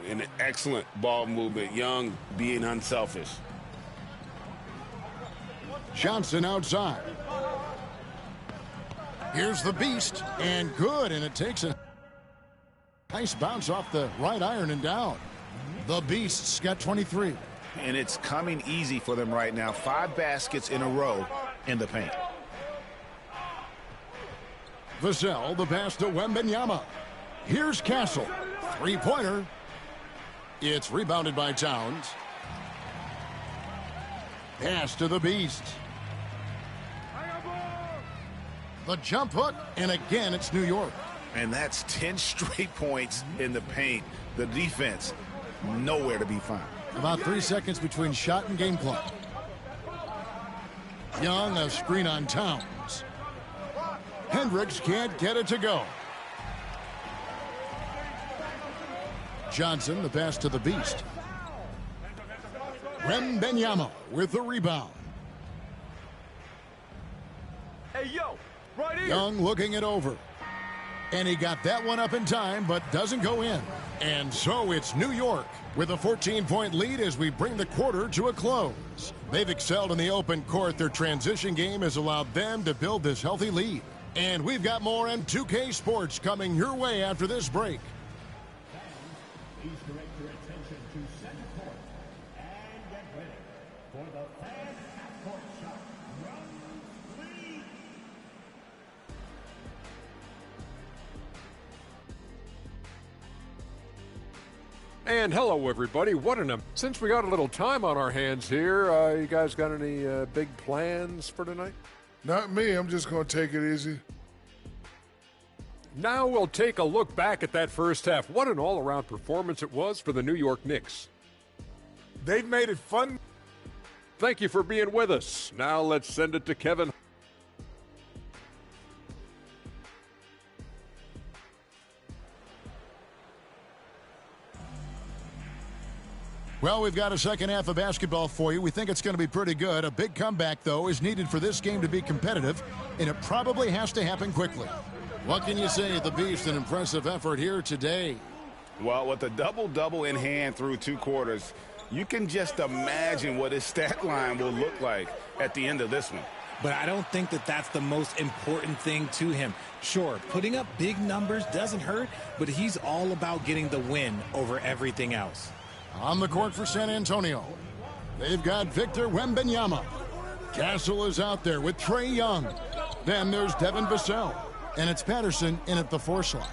An excellent ball movement. Young being unselfish. Johnson outside. Here's the Beast, and good, and it takes a nice bounce off the right iron and down. The Beast's got 23. And it's coming easy for them right now. 5 baskets in a row in the paint. Vassell, the pass to Wembanyama. Here's Castle. 3-pointer. It's rebounded by Towns. Pass to the Beast. The jump hook, and again, it's New York. And that's 10 straight points in the paint. The defense, nowhere to be found. About 3 seconds between shot and game clock. Young, a screen on Towns. Hendricks can't get it to go. Johnson, the pass to the Beast. Wembanyama with the rebound. Hey, yo, right here. Young looking it over. And he got that one up in time, but doesn't go in. And so it's New York with a 14-point lead as we bring the quarter to a close. They've excelled in the open court. Their transition game has allowed them to build this healthy lead. And we've got more M2K Sports coming your way after this break. Please direct your attention to center court and get ready for the fan half-court shot. Run, please. And hello, everybody. Since we got a little time on our hands here, you guys got any big plans for tonight? Not me. I'm just going to take it easy. Now we'll take a look back at that first half. What an all-around performance it was for the New York Knicks. They've made it fun. Thank you for being with us. Now let's send it to Kevin. Well, we've got a second half of basketball for you. We think it's going to be pretty good. A big comeback, though, is needed for this game to be competitive, and it probably has to happen quickly. What can you say? The Beast, an impressive effort here today. Well, with a double-double in hand through 2 quarters, you can just imagine what his stat line will look like at the end of this one. But I don't think that that's the most important thing to him. Sure, putting up big numbers doesn't hurt, but he's all about getting the win over everything else. On the court for San Antonio, they've got Victor Wembanyama. Castle is out there with Trae Young. Then there's Devin Vassell. And it's Patterson in at the 4 slot.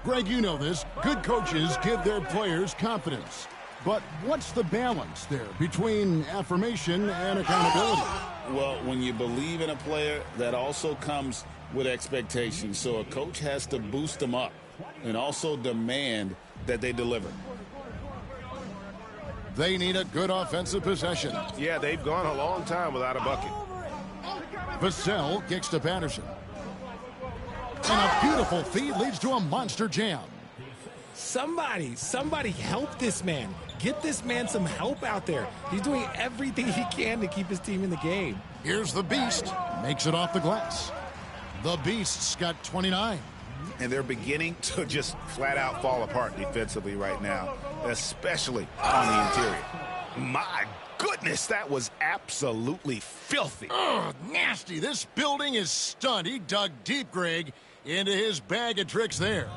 Greg, you know this. Good coaches give their players confidence. But what's the balance there between affirmation and accountability? Well, when you believe in a player, that also comes with expectations. So a coach has to boost them up and also demand that they deliver. They need a good offensive possession. Yeah, they've gone a long time without a bucket. Vassell kicks to Patterson. And a beautiful feed leads to a monster jam. Somebody help this man. Get this man some help out there. He's doing everything he can to keep his team in the game. Here's the Beast. Makes it off the glass. The Beast's got 29. And they're beginning to just flat out fall apart defensively right now, especially on the interior. My goodness, that was absolutely filthy. Ugh, nasty. This building is stunned. He dug deep, Greg, into his bag of tricks there.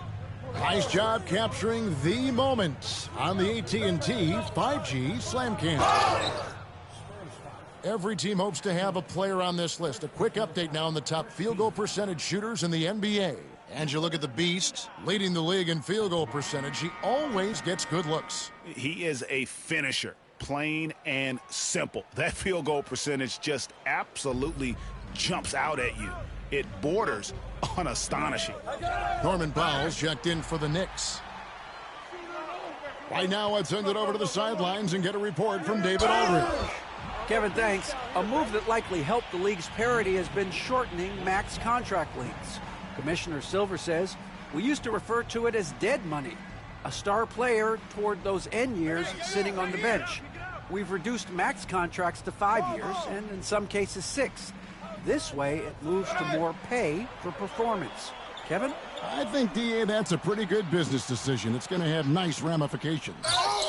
Nice job capturing the moment on the AT&T 5G Slam Cam. Every team hopes to have a player on this list. A quick update now on the top field goal percentage shooters in the NBA. And you look at the Beast, leading the league in field goal percentage. He always gets good looks. He is a finisher, plain and simple. That field goal percentage just absolutely jumps out at you. It borders on astonishing. Norman Powell's checked in for the Knicks. Right now, I'd send it over to the sidelines and get a report from David Aldridge. Kevin, thanks. A move that likely helped the league's parity has been shortening max contract lengths. Commissioner Silver says, we used to refer to it as dead money, a star player toward those end years sitting on the bench. We've reduced max contracts to 5 years, and in some cases 6. This way, it moves to more pay for performance. Kevin? I think, DA, that's a pretty good business decision. It's going to have nice ramifications.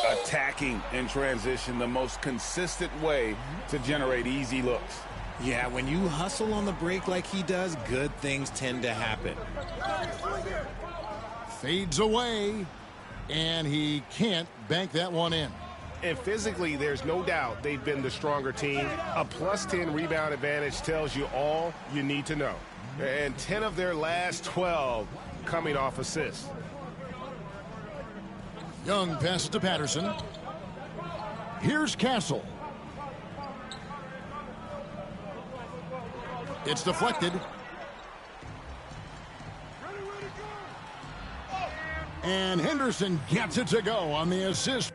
Attacking in transition, the most consistent way to generate easy looks. Yeah, when you hustle on the break like he does, good things tend to happen. Fades away, and he can't bank that one in. And physically, there's no doubt they've been the stronger team. A +10 rebound advantage tells you all you need to know. And 10 of their last 12 coming off assists. Young passes to Patterson. Here's Castle. It's deflected. And Henderson gets it to go on the assist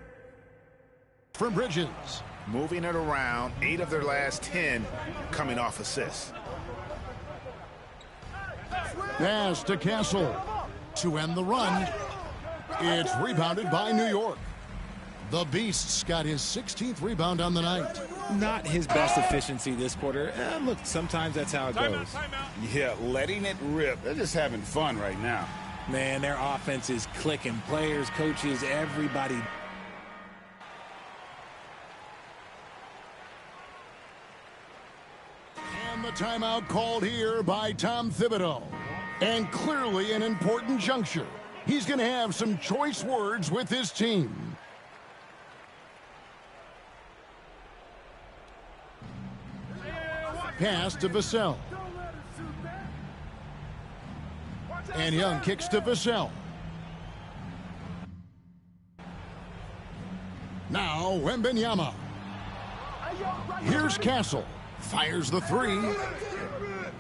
from Bridges. Moving it around, 8 of their last 10 coming off assists. Pass to Castle to end the run. It's rebounded by New York. The Beast's got his 16th rebound on the night. Not his best efficiency this quarter. Look, sometimes that's how it goes. Yeah, letting it rip. They're just having fun right now. Man, their offense is clicking. Players, coaches, everybody. And the timeout called here by Tom Thibodeau. And clearly an important juncture. He's going to have some choice words with his team. Pass to Vassell. And Young kicks to Vassell. Now Wembanyama. Here's Castle. Fires the 3.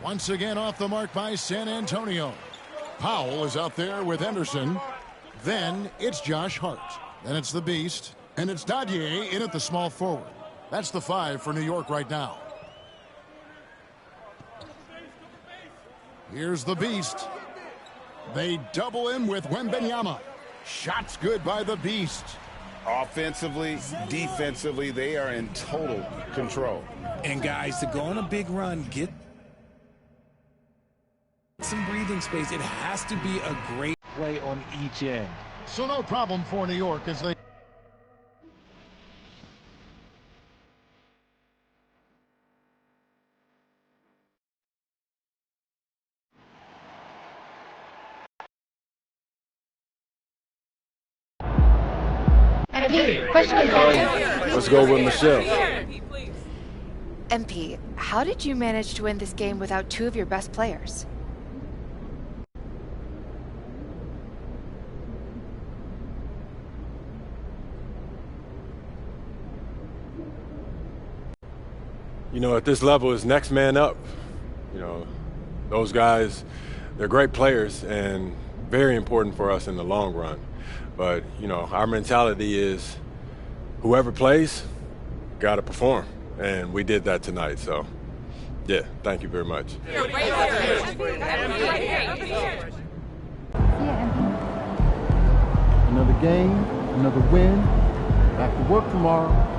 Once again off the mark by San Antonio. Powell is out there with Henderson. Then it's Josh Hart. Then it's the Beast. And it's Dadier in at the small forward. That's the 5 for New York right now. Here's the Beast. They double him with Wembanyama. Shots good by the Beast. Offensively, defensively, they are in total control. And guys, to go on a big run, get some breathing space. It has to be a great play on each end. So no problem for New York as they... Let's go with Michelle. MP, how did you manage to win this game without 2 of your best players? You know, at this level, it's next man up. You know, those guys, they're great players and very important for us in the long run. But, you know, our mentality is whoever plays, got to perform. And we did that tonight. So, yeah, thank you very much. Another game, another win. Back to work tomorrow.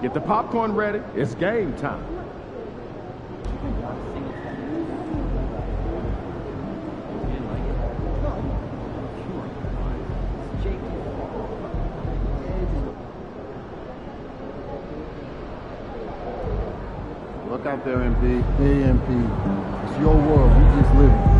Get the popcorn ready. It's game time. Look out there, MP. Hey, MP. It's your world. We just live it.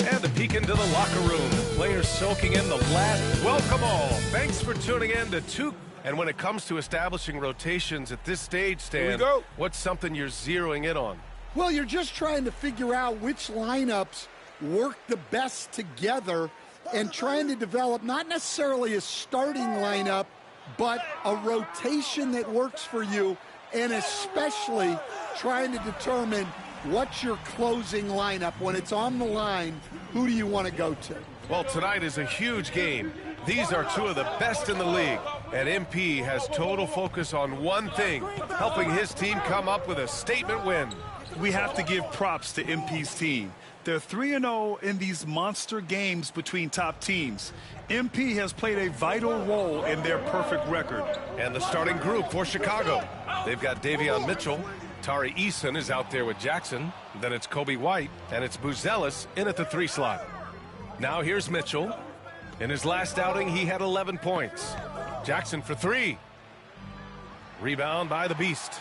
And a peek into the locker room. The players soaking in the last. Welcome all. Thanks for tuning in to two. And when it comes to establishing rotations at this stage, Stan, what's something you're zeroing in on? Well, you're just trying to figure out which lineups work the best together and trying to develop not necessarily a starting lineup, but a rotation that works for you, and especially trying to determine what's your closing lineup. When it's on the line, who do you want to go to? Well, tonight is a huge game. These are two of the best in the league, and MP has total focus on one thing, helping his team come up with a statement win. We have to give props to MP's team. They're 3-0 in these monster games between top teams. MP has played a vital role in their perfect record. And the starting group for Chicago. They've got Davion Mitchell. Tari Eason is out there with Jackson. Then it's Kobe White, and it's Buzelis in at the 3 slot. Now here's Mitchell. In his last outing, he had 11 points. Jackson for 3. Rebound by the Beast.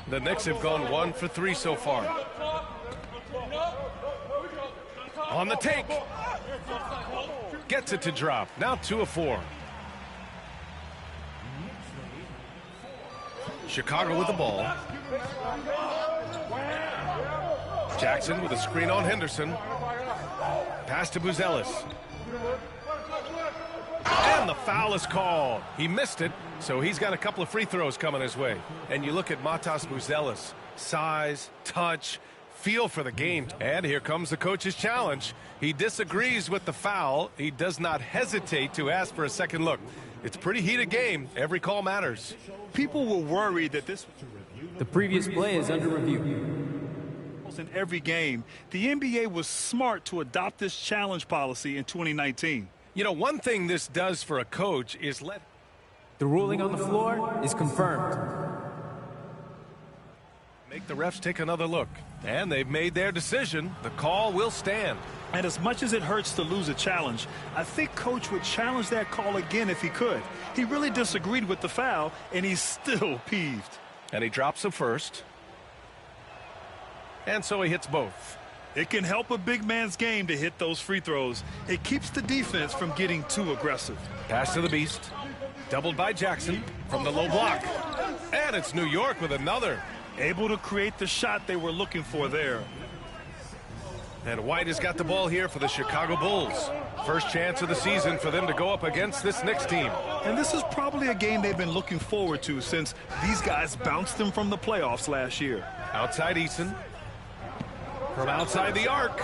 The Knicks have gone 1 for 3 so far. On the take. Gets it to drop. Now 2 of 4. Chicago with the ball. Jackson with a screen on Henderson. Pass to Buzelis. And the foul is called. He missed it, so he's got a couple of free throws coming his way. And you look at Matas Buzelis. Size, touch, feel for the game. And here comes the coach's challenge. He disagrees with the foul. He does not hesitate to ask for a second look. It's a pretty heated game. Every call matters. People were worried that this... The previous play is under review. In every game, the NBA was smart to adopt this challenge policy in 2019. You know, one thing this does for a coach is let... The ruling on the floor is confirmed. Make the refs take another look. And they've made their decision. The call will stand. And as much as it hurts to lose a challenge, I think Coach would challenge that call again if he could. He really disagreed with the foul, and he's still peeved. And he drops the first. And so he hits both. It can help a big man's game to hit those free throws. It keeps the defense from getting too aggressive. Pass to the Beast. Doubled by Jackson from the low block. And it's New York with another. Able to create the shot they were looking for there. And White has got the ball here for the Chicago Bulls. First chance of the season for them to go up against this Knicks team. And this is probably a game they've been looking forward to since these guys bounced them from the playoffs last year. Outside Eason. From outside the arc.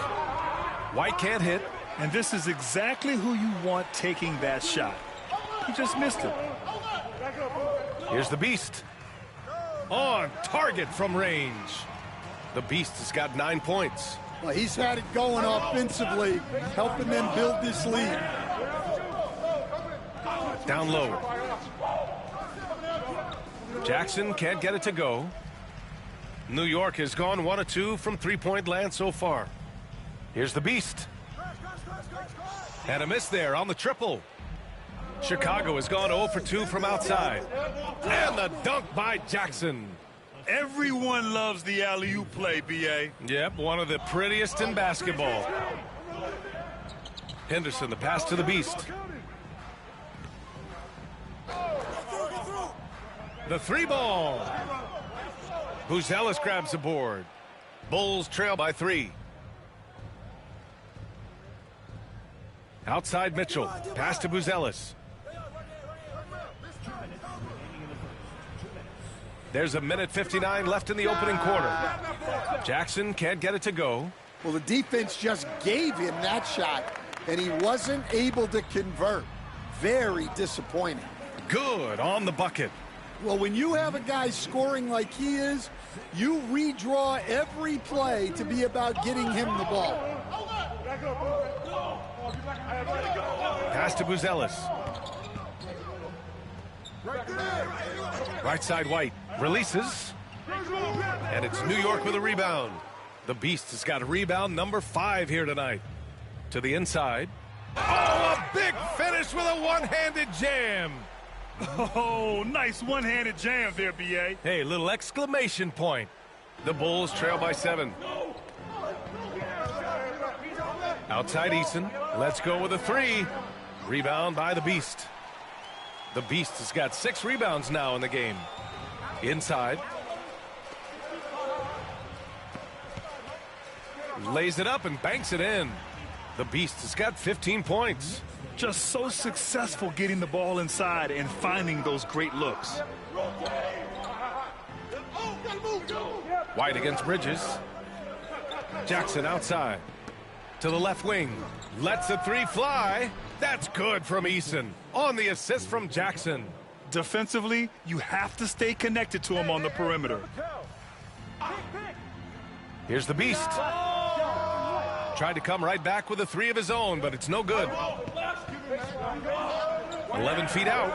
White can't hit. And this is exactly who you want taking that shot. He just missed it. Here's the Beast. On target from range. The Beast has got 9 points. Well, he's had it going offensively, helping them build this lead. Down low. Jackson can't get it to go. New York has gone 1 of 2 from three-point land so far. Here's the Beast. And a miss there on the triple. Chicago has gone 0 for 2 from outside. And the dunk by Jackson. Everyone loves the alley-oop play, B.A. Yep, one of the prettiest in basketball. Henderson, the pass to the Beast. The 3-ball. Buzelis grabs the board. Bulls trail by 3. Outside Mitchell. Pass to Buzelis. There's a minute 59 left in the opening quarter. Jackson can't get it to go. Well, the defense just gave him that shot, and he wasn't able to convert. Very disappointing. Good on the bucket. Well, when you have a guy scoring like he is, you redraw every play to be about getting him the ball. Pass to Buzelis. Right side White. Releases. And it's New York with a rebound. The Beast has got a rebound number 5 here tonight. To the inside. Oh, a big finish with a one-handed jam. Oh, nice one-handed jam there, B.A. Hey, little exclamation point. The Bulls trail by 7. Outside Eason. Let's go with a 3. Rebound by the Beast. The Beast has got 6 rebounds now in the game. Inside. Lays it up and banks it in. The Beast has got 15 points. Just so successful getting the ball inside and finding those great looks. White against Bridges. Jackson outside. To the left wing. Lets a 3 fly. That's good from Eason. On the assist from Jackson. Defensively, you have to stay connected to him on the perimeter. Here's the Beast. Tried to come right back with a 3 of his own, but it's no good. 11 feet out.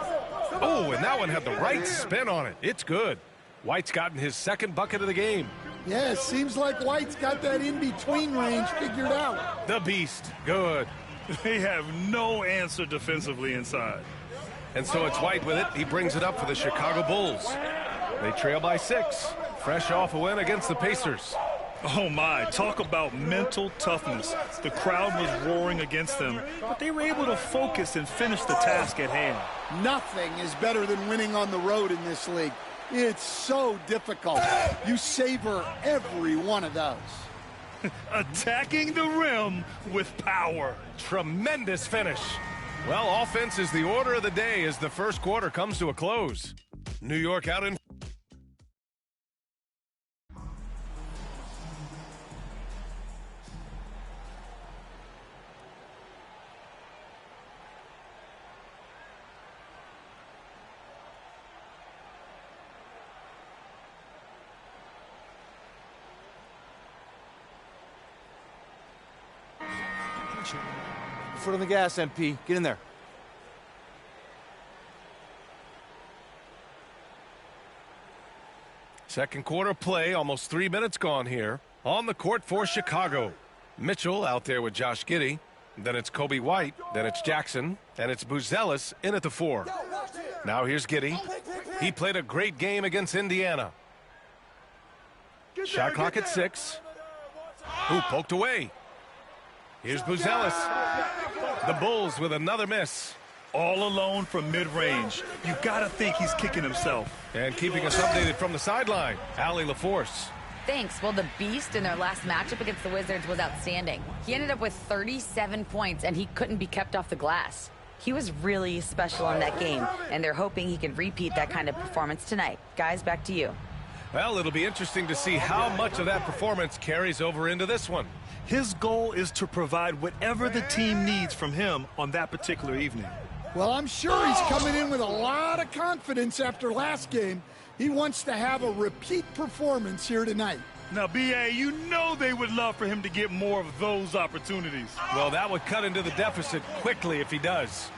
Oh, and that one had the right spin on it. It's good. White's gotten his 2nd bucket of the game. Yeah, it seems like White's got that in-between range figured out. The Beast, good. They have no answer defensively inside. And so it's White with it. He brings it up for the Chicago Bulls. They trail by 6. Fresh off a win against the Pacers. Oh my, talk about mental toughness. The crowd was roaring against them, but they were able to focus and finish the task at hand. Nothing is better than winning on the road in this league. It's so difficult. You savor every one of those. Attacking the rim with power. Tremendous finish. Well, offense is the order of the day as the first quarter comes to a close. New York out in... Foot on the gas, MP. Get in there. Second quarter play, almost 3 minutes gone here. On the court for Chicago. Mitchell out there with Josh Giddey. Then it's Kobe White. Then it's Jackson. And it's Buzelis in at the 4. Now here's Giddey. He played a great game against Indiana. Shot clock at 6. Who poked away? Here's Buzelis. The Bulls with another miss. All alone from mid-range. You gotta think he's kicking himself. And keeping us updated from the sideline, Allie LaForce. Thanks. Well, the Beast in their last matchup against the Wizards was outstanding. He ended up with 37 points, and he couldn't be kept off the glass. He was really special in that game, and they're hoping he can repeat that kind of performance tonight. Guys, back to you. Well, it'll be interesting to see how much of that performance carries over into this one. His goal is to provide whatever the team needs from him on that particular evening. Well, I'm sure he's coming in with a lot of confidence after last game. He wants to have a repeat performance here tonight. Now, B.A., you know they would love for him to get more of those opportunities. Well, that would cut into the deficit quickly if he does.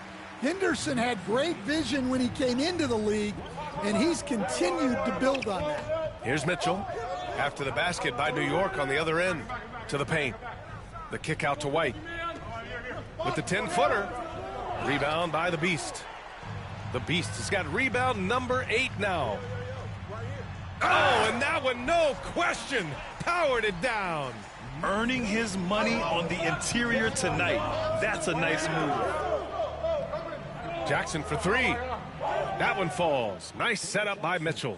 Henderson had great vision when he came into the league, and he's continued to build on that. Here's Mitchell. After the basket by New York on the other end. To the paint. The kick out to White. With the 10-footer. Rebound by the Beast. The Beast has got rebound number 8 now. Oh, and that one, no question, powered it down. Earning his money on the interior tonight. That's a nice move. Jackson for 3. That one falls. Nice setup by Mitchell.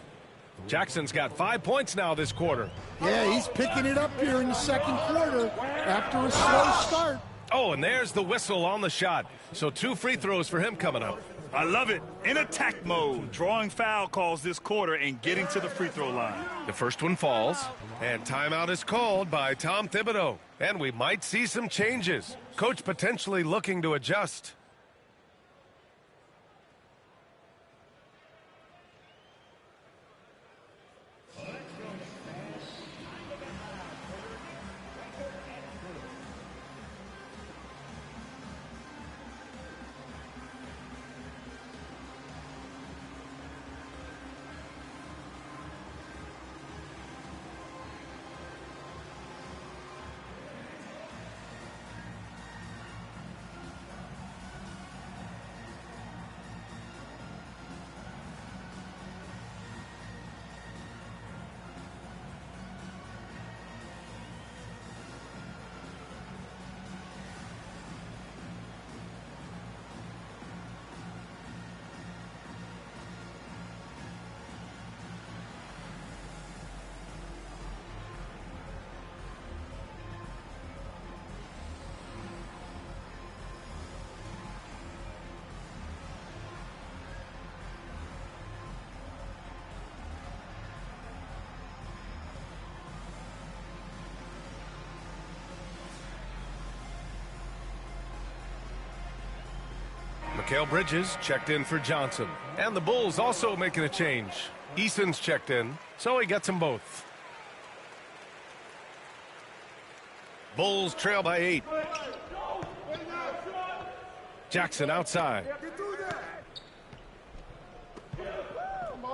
Jackson's got 5 points now this quarter. Yeah, he's picking it up here in the second quarter after a slow start. Oh, and there's the whistle on the shot. So 2 free throws for him coming up. I love it. In attack mode, drawing foul calls this quarter and getting to the free throw line. The first one falls, and timeout is called by Tom Thibodeau. And we might see some changes. Coach potentially looking to adjust. Mikal Bridges checked in for Johnson. And the Bulls also making a change. Eason's checked in, so he gets them both. Bulls trail by 8. Jackson outside.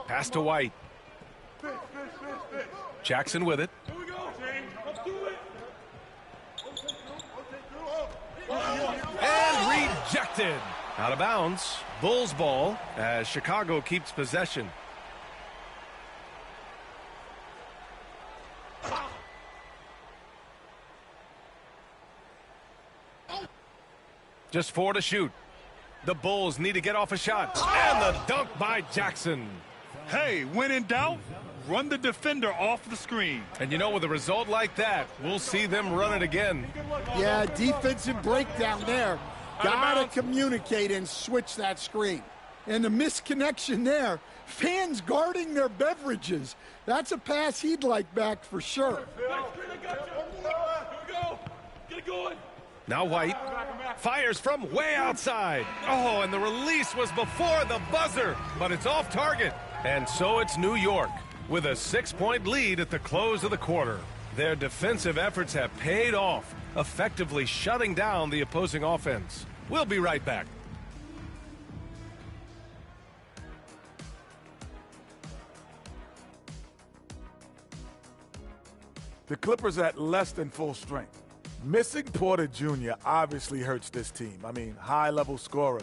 Pass to White. Jackson with it. And rejected. Out of bounds. Bulls ball as Chicago keeps possession. Just 4 to shoot. The Bulls need to get off a shot. And the dunk by Jackson. Hey, when in doubt, run the defender off the screen. And you know, with a result like that, we'll see them run it again. Yeah, defensive breakdown there. Gotta communicate and switch that screen. And the misconnection there, fans guarding their beverages. That's a pass he'd like back for sure. Now White fires from way outside. Oh, and the release was before the buzzer, but it's off target. And so it's New York with a 6-point lead at the close of the quarter. Their defensive efforts have paid off, effectively shutting down the opposing offense. We'll be right back. The Clippers at less than full strength. Missing Porter Jr. obviously hurts this team. I mean, high-level scorer.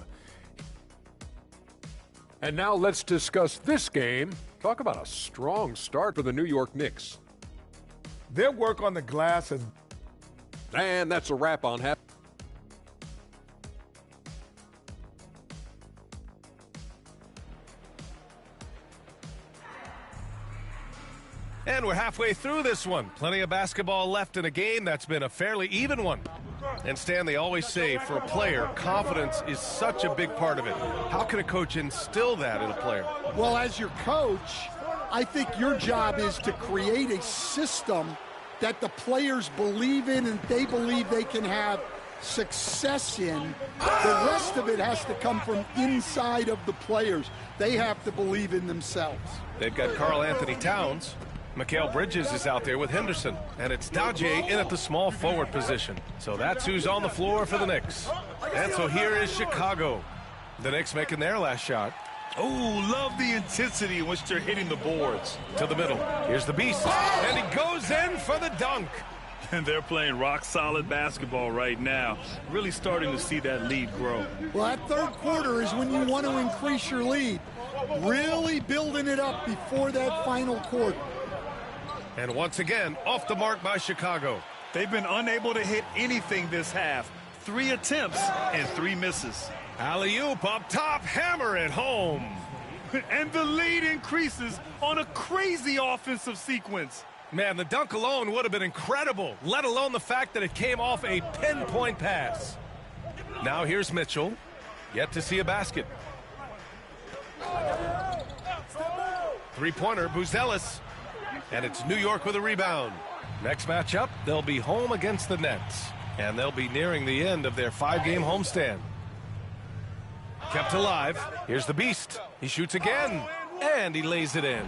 And now let's discuss this game. Talk about a strong start for the New York Knicks. Their work on the glass has... And that's a wrap on half. And we're halfway through this one. Plenty of basketball left in a game that's been a fairly even one. And Stan, they always say for a player, confidence is such a big part of it. How can a coach instill that in a player? Well, as your coach, I think your job is to create a system that the players believe in and they believe they can have success in. The rest of it has to come from inside of the players. They have to believe in themselves. They've got Karl Anthony Towns. Mikal Bridges is out there with Henderson. And it's Daje in at the small forward position. So that's who's on the floor for the Knicks. And so here is Chicago. The Knicks making their last shot. Oh, love the intensity in which they're hitting the boards. To the middle. Here's the Beast. And he goes in for the dunk. And they're playing rock-solid basketball right now. Really starting to see that lead grow. Well, that third quarter is when you want to increase your lead. Really building it up before that final quarter. And once again, off the mark by Chicago. They've been unable to hit anything this half. 3 attempts and 3 misses. Alley-oop up top, hammer it home. And the lead increases on a crazy offensive sequence. Man, the dunk alone would have been incredible, let alone the fact that it came off a pinpoint pass. Now here's Mitchell. Yet to see a basket. Three-pointer, Buzelis. And it's New York with a rebound. Next matchup, they'll be home against the Nets. And they'll be nearing the end of their 5-game homestand. Kept alive. Here's the Beast. He shoots again. And he lays it in.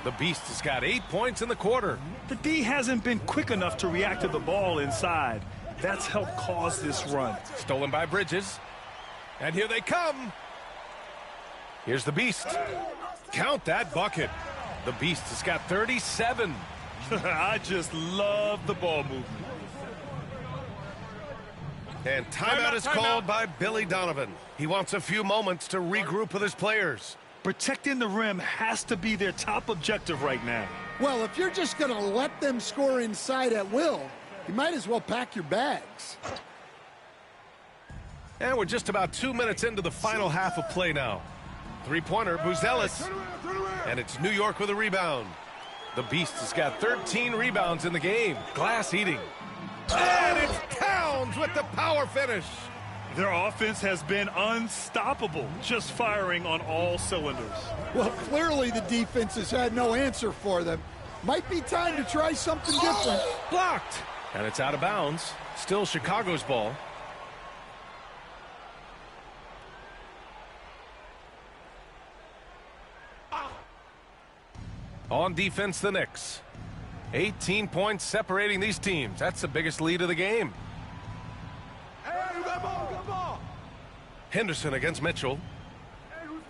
The Beast has got 8 points in the quarter. The D hasn't been quick enough to react to the ball inside. That's helped cause this run. Stolen by Bridges. And here they come. Here's the Beast. Count that bucket. The Beast has got 37. I just love the ball movement. And timeout is called by Billy Donovan. He wants a few moments to regroup with his players. Protecting the rim has to be their top objective right now. Well, if you're just going to let them score inside at will, you might as well pack your bags. And we're just about 2 minutes into the final half of play now. Three-pointer, Buzelis. And it's New York with a rebound. The Beast has got 13 rebounds in the game. Glass eating. And it's Towns with the power finish. Their offense has been unstoppable, just firing on all cylinders. Well, clearly the defense has had no answer for them. Might be time to try something different. Blocked. And it's out of bounds. Still Chicago's ball. On defense, the Knicks. 18 points separating these teams. That's the biggest lead of the game. Henderson against Mitchell.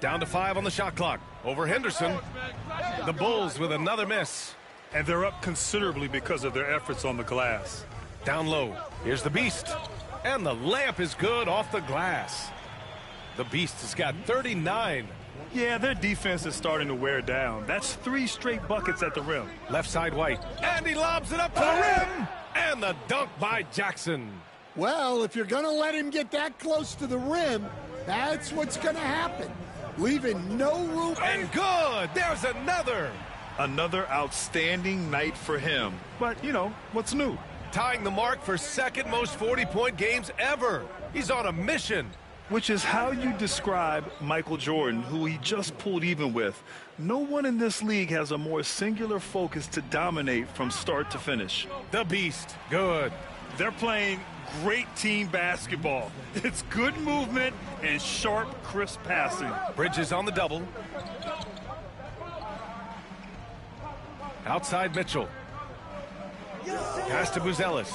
Down to 5 on the shot clock. Over Henderson. The Bulls with another miss. And they're up considerably because of their efforts on the glass. Down low. Here's the Beast. And the layup is good off the glass. The Beast has got 39. Yeah, their defense is starting to wear down. That's 3 straight buckets at the rim. Left side White. And he lobs it up to the rim. And the dunk by Jackson. Well, if you're going to let him get that close to the rim, that's what's going to happen. Leaving no room. And good. There's another. Another outstanding night for him. But, you know, what's new? Tying the mark for second most 40-point games ever. He's on a mission. Which is how you describe Michael Jordan, who he just pulled even with. No one in this league has a more singular focus to dominate from start to finish. The Beast. Good. They're playing great team basketball. It's good movement and sharp, crisp passing. Bridges on the double. Outside Mitchell. Pass to Buzelis.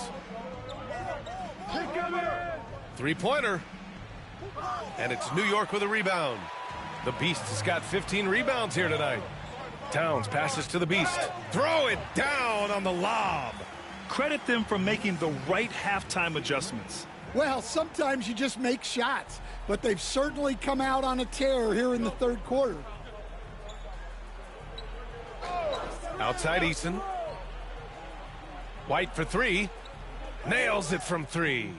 Three-pointer. And it's New York with a rebound. The Beast has got 15 rebounds here tonight. Towns passes to the Beast. Throw it down on the lob. Credit them for making the right halftime adjustments. Well, sometimes you just make shots, but they've certainly come out on a tear here in the third quarter. Outside Eason. White for 3. Nails it from 3.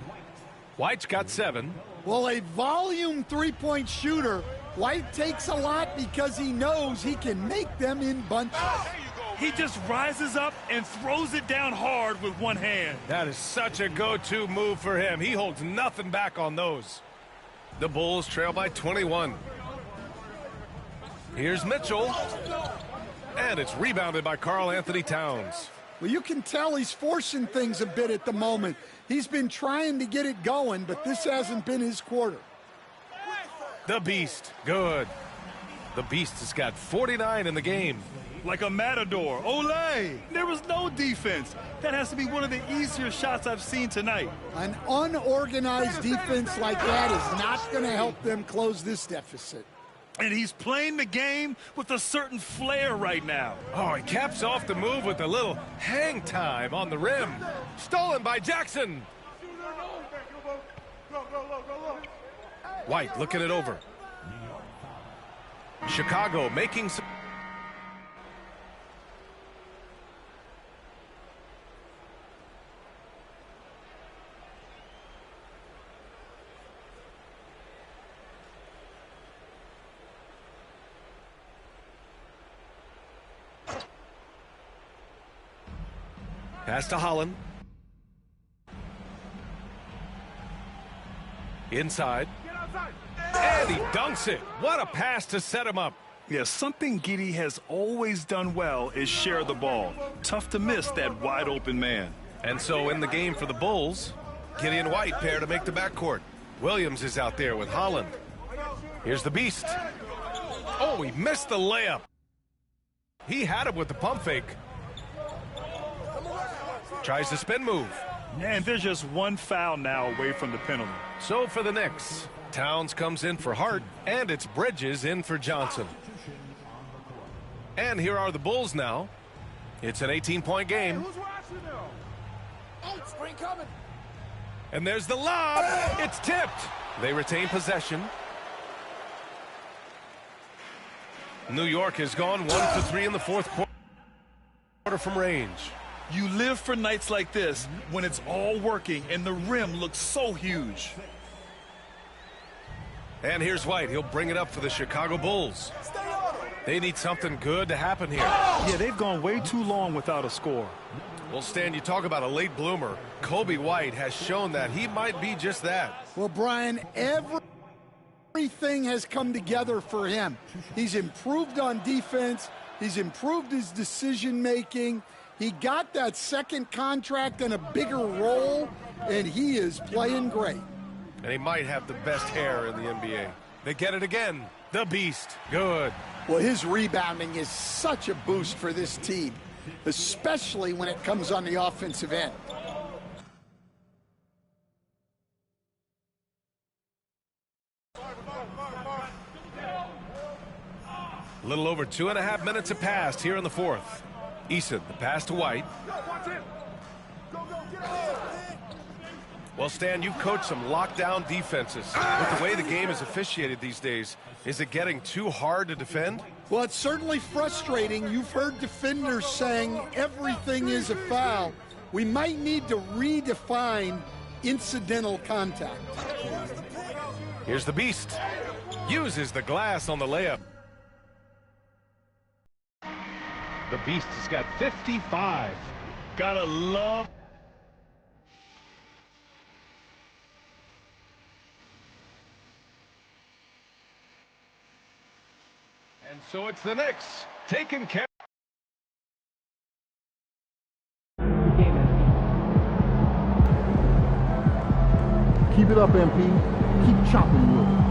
White's got 7. Well, a volume three-point shooter, White takes a lot because he knows he can make them in bunches. He just rises up and throws it down hard with one hand. That is such a go-to move for him. He holds nothing back on those. The Bulls trail by 21. Here's Mitchell. And it's rebounded by Karl Anthony Towns. Well, you can tell he's forcing things a bit at the moment. He's been trying to get it going, but this hasn't been his quarter. The Beast, good. The Beast has got 49 in the game. Like a matador. Olé! There was no defense. That has to be one of the easier shots I've seen tonight. An unorganized defense like that is not going to help them close this deficit. And he's playing the game with a certain flair right now. Oh, he caps off the move with a little hang time on the rim. Stolen by Jackson. White looking it over. Chicago making some... Pass to Holland. Inside. And And he dunks it. What a pass to set him up. Yeah, something Giddey has always done well is share the ball. Tough to miss that wide open man. And so in the game for the Bulls, Giddey and White pair to make the backcourt. Williams is out there with Holland. Here's the Beast. Oh, he missed the layup. He had him with the pump fake. Tries the spin move. And there's just one foul now away from the penalty. So for the Knicks, Towns comes in for Hart, and it's Bridges in for Johnson. And here are the Bulls now. It's an 18-point game. And there's the lob. It's tipped. They retain possession. New York has gone 1 for 3 in the fourth quarter from range. You live for nights like this when it's all working and the rim looks so huge. And here's White. He'll bring it up for the Chicago Bulls. They need something good to happen here. Yeah, they've gone way too long without a score. Well, Stan, you talk about a late bloomer. Kobe White has shown that he might be just that. Well, Brian, everything has come together for him. He's improved on defense. He's improved his decision-making. He got that second contract and a bigger role, and he is playing great. And he might have the best hair in the NBA. They get it again. The Beast. Good. Well, his rebounding is such a boost for this team, especially when it comes on the offensive end. A little over 2.5 minutes have passed here in the fourth. Eason, the pass to White. Well, Stan, you've coached some lockdown defenses. With the way the game is officiated these days, is it getting too hard to defend? Well, it's certainly frustrating. You've heard defenders saying everything is a foul. We might need to redefine incidental contact. Here's the Beast. Uses the glass on the layup. The Beast has got 55. Gotta love. And so it's the Knicks taking care. Keep it up, MP. Keep chopping with it.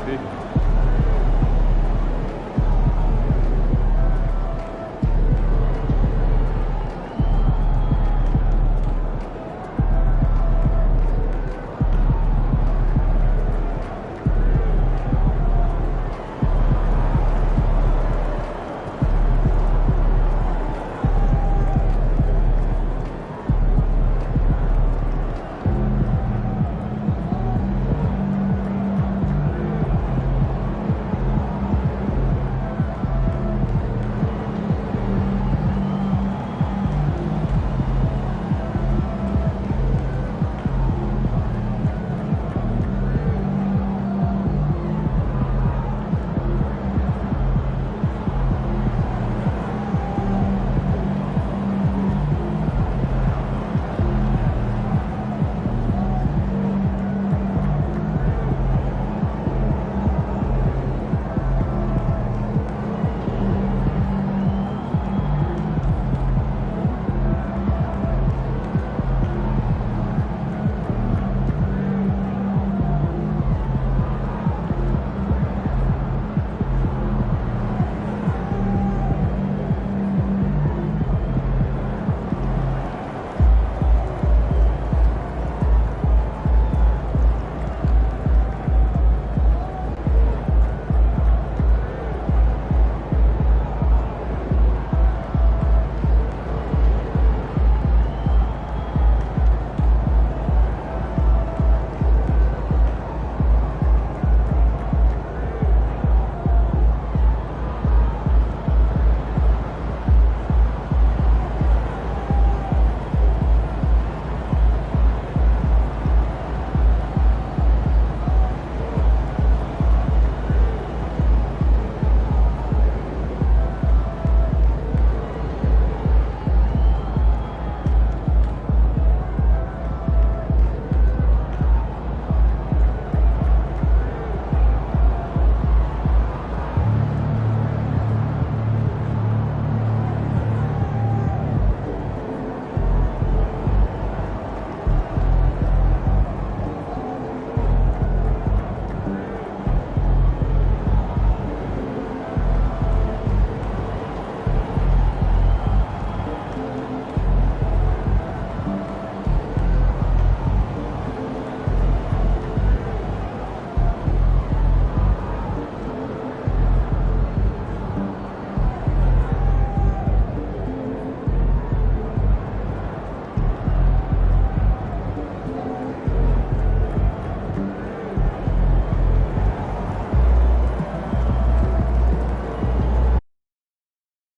MP.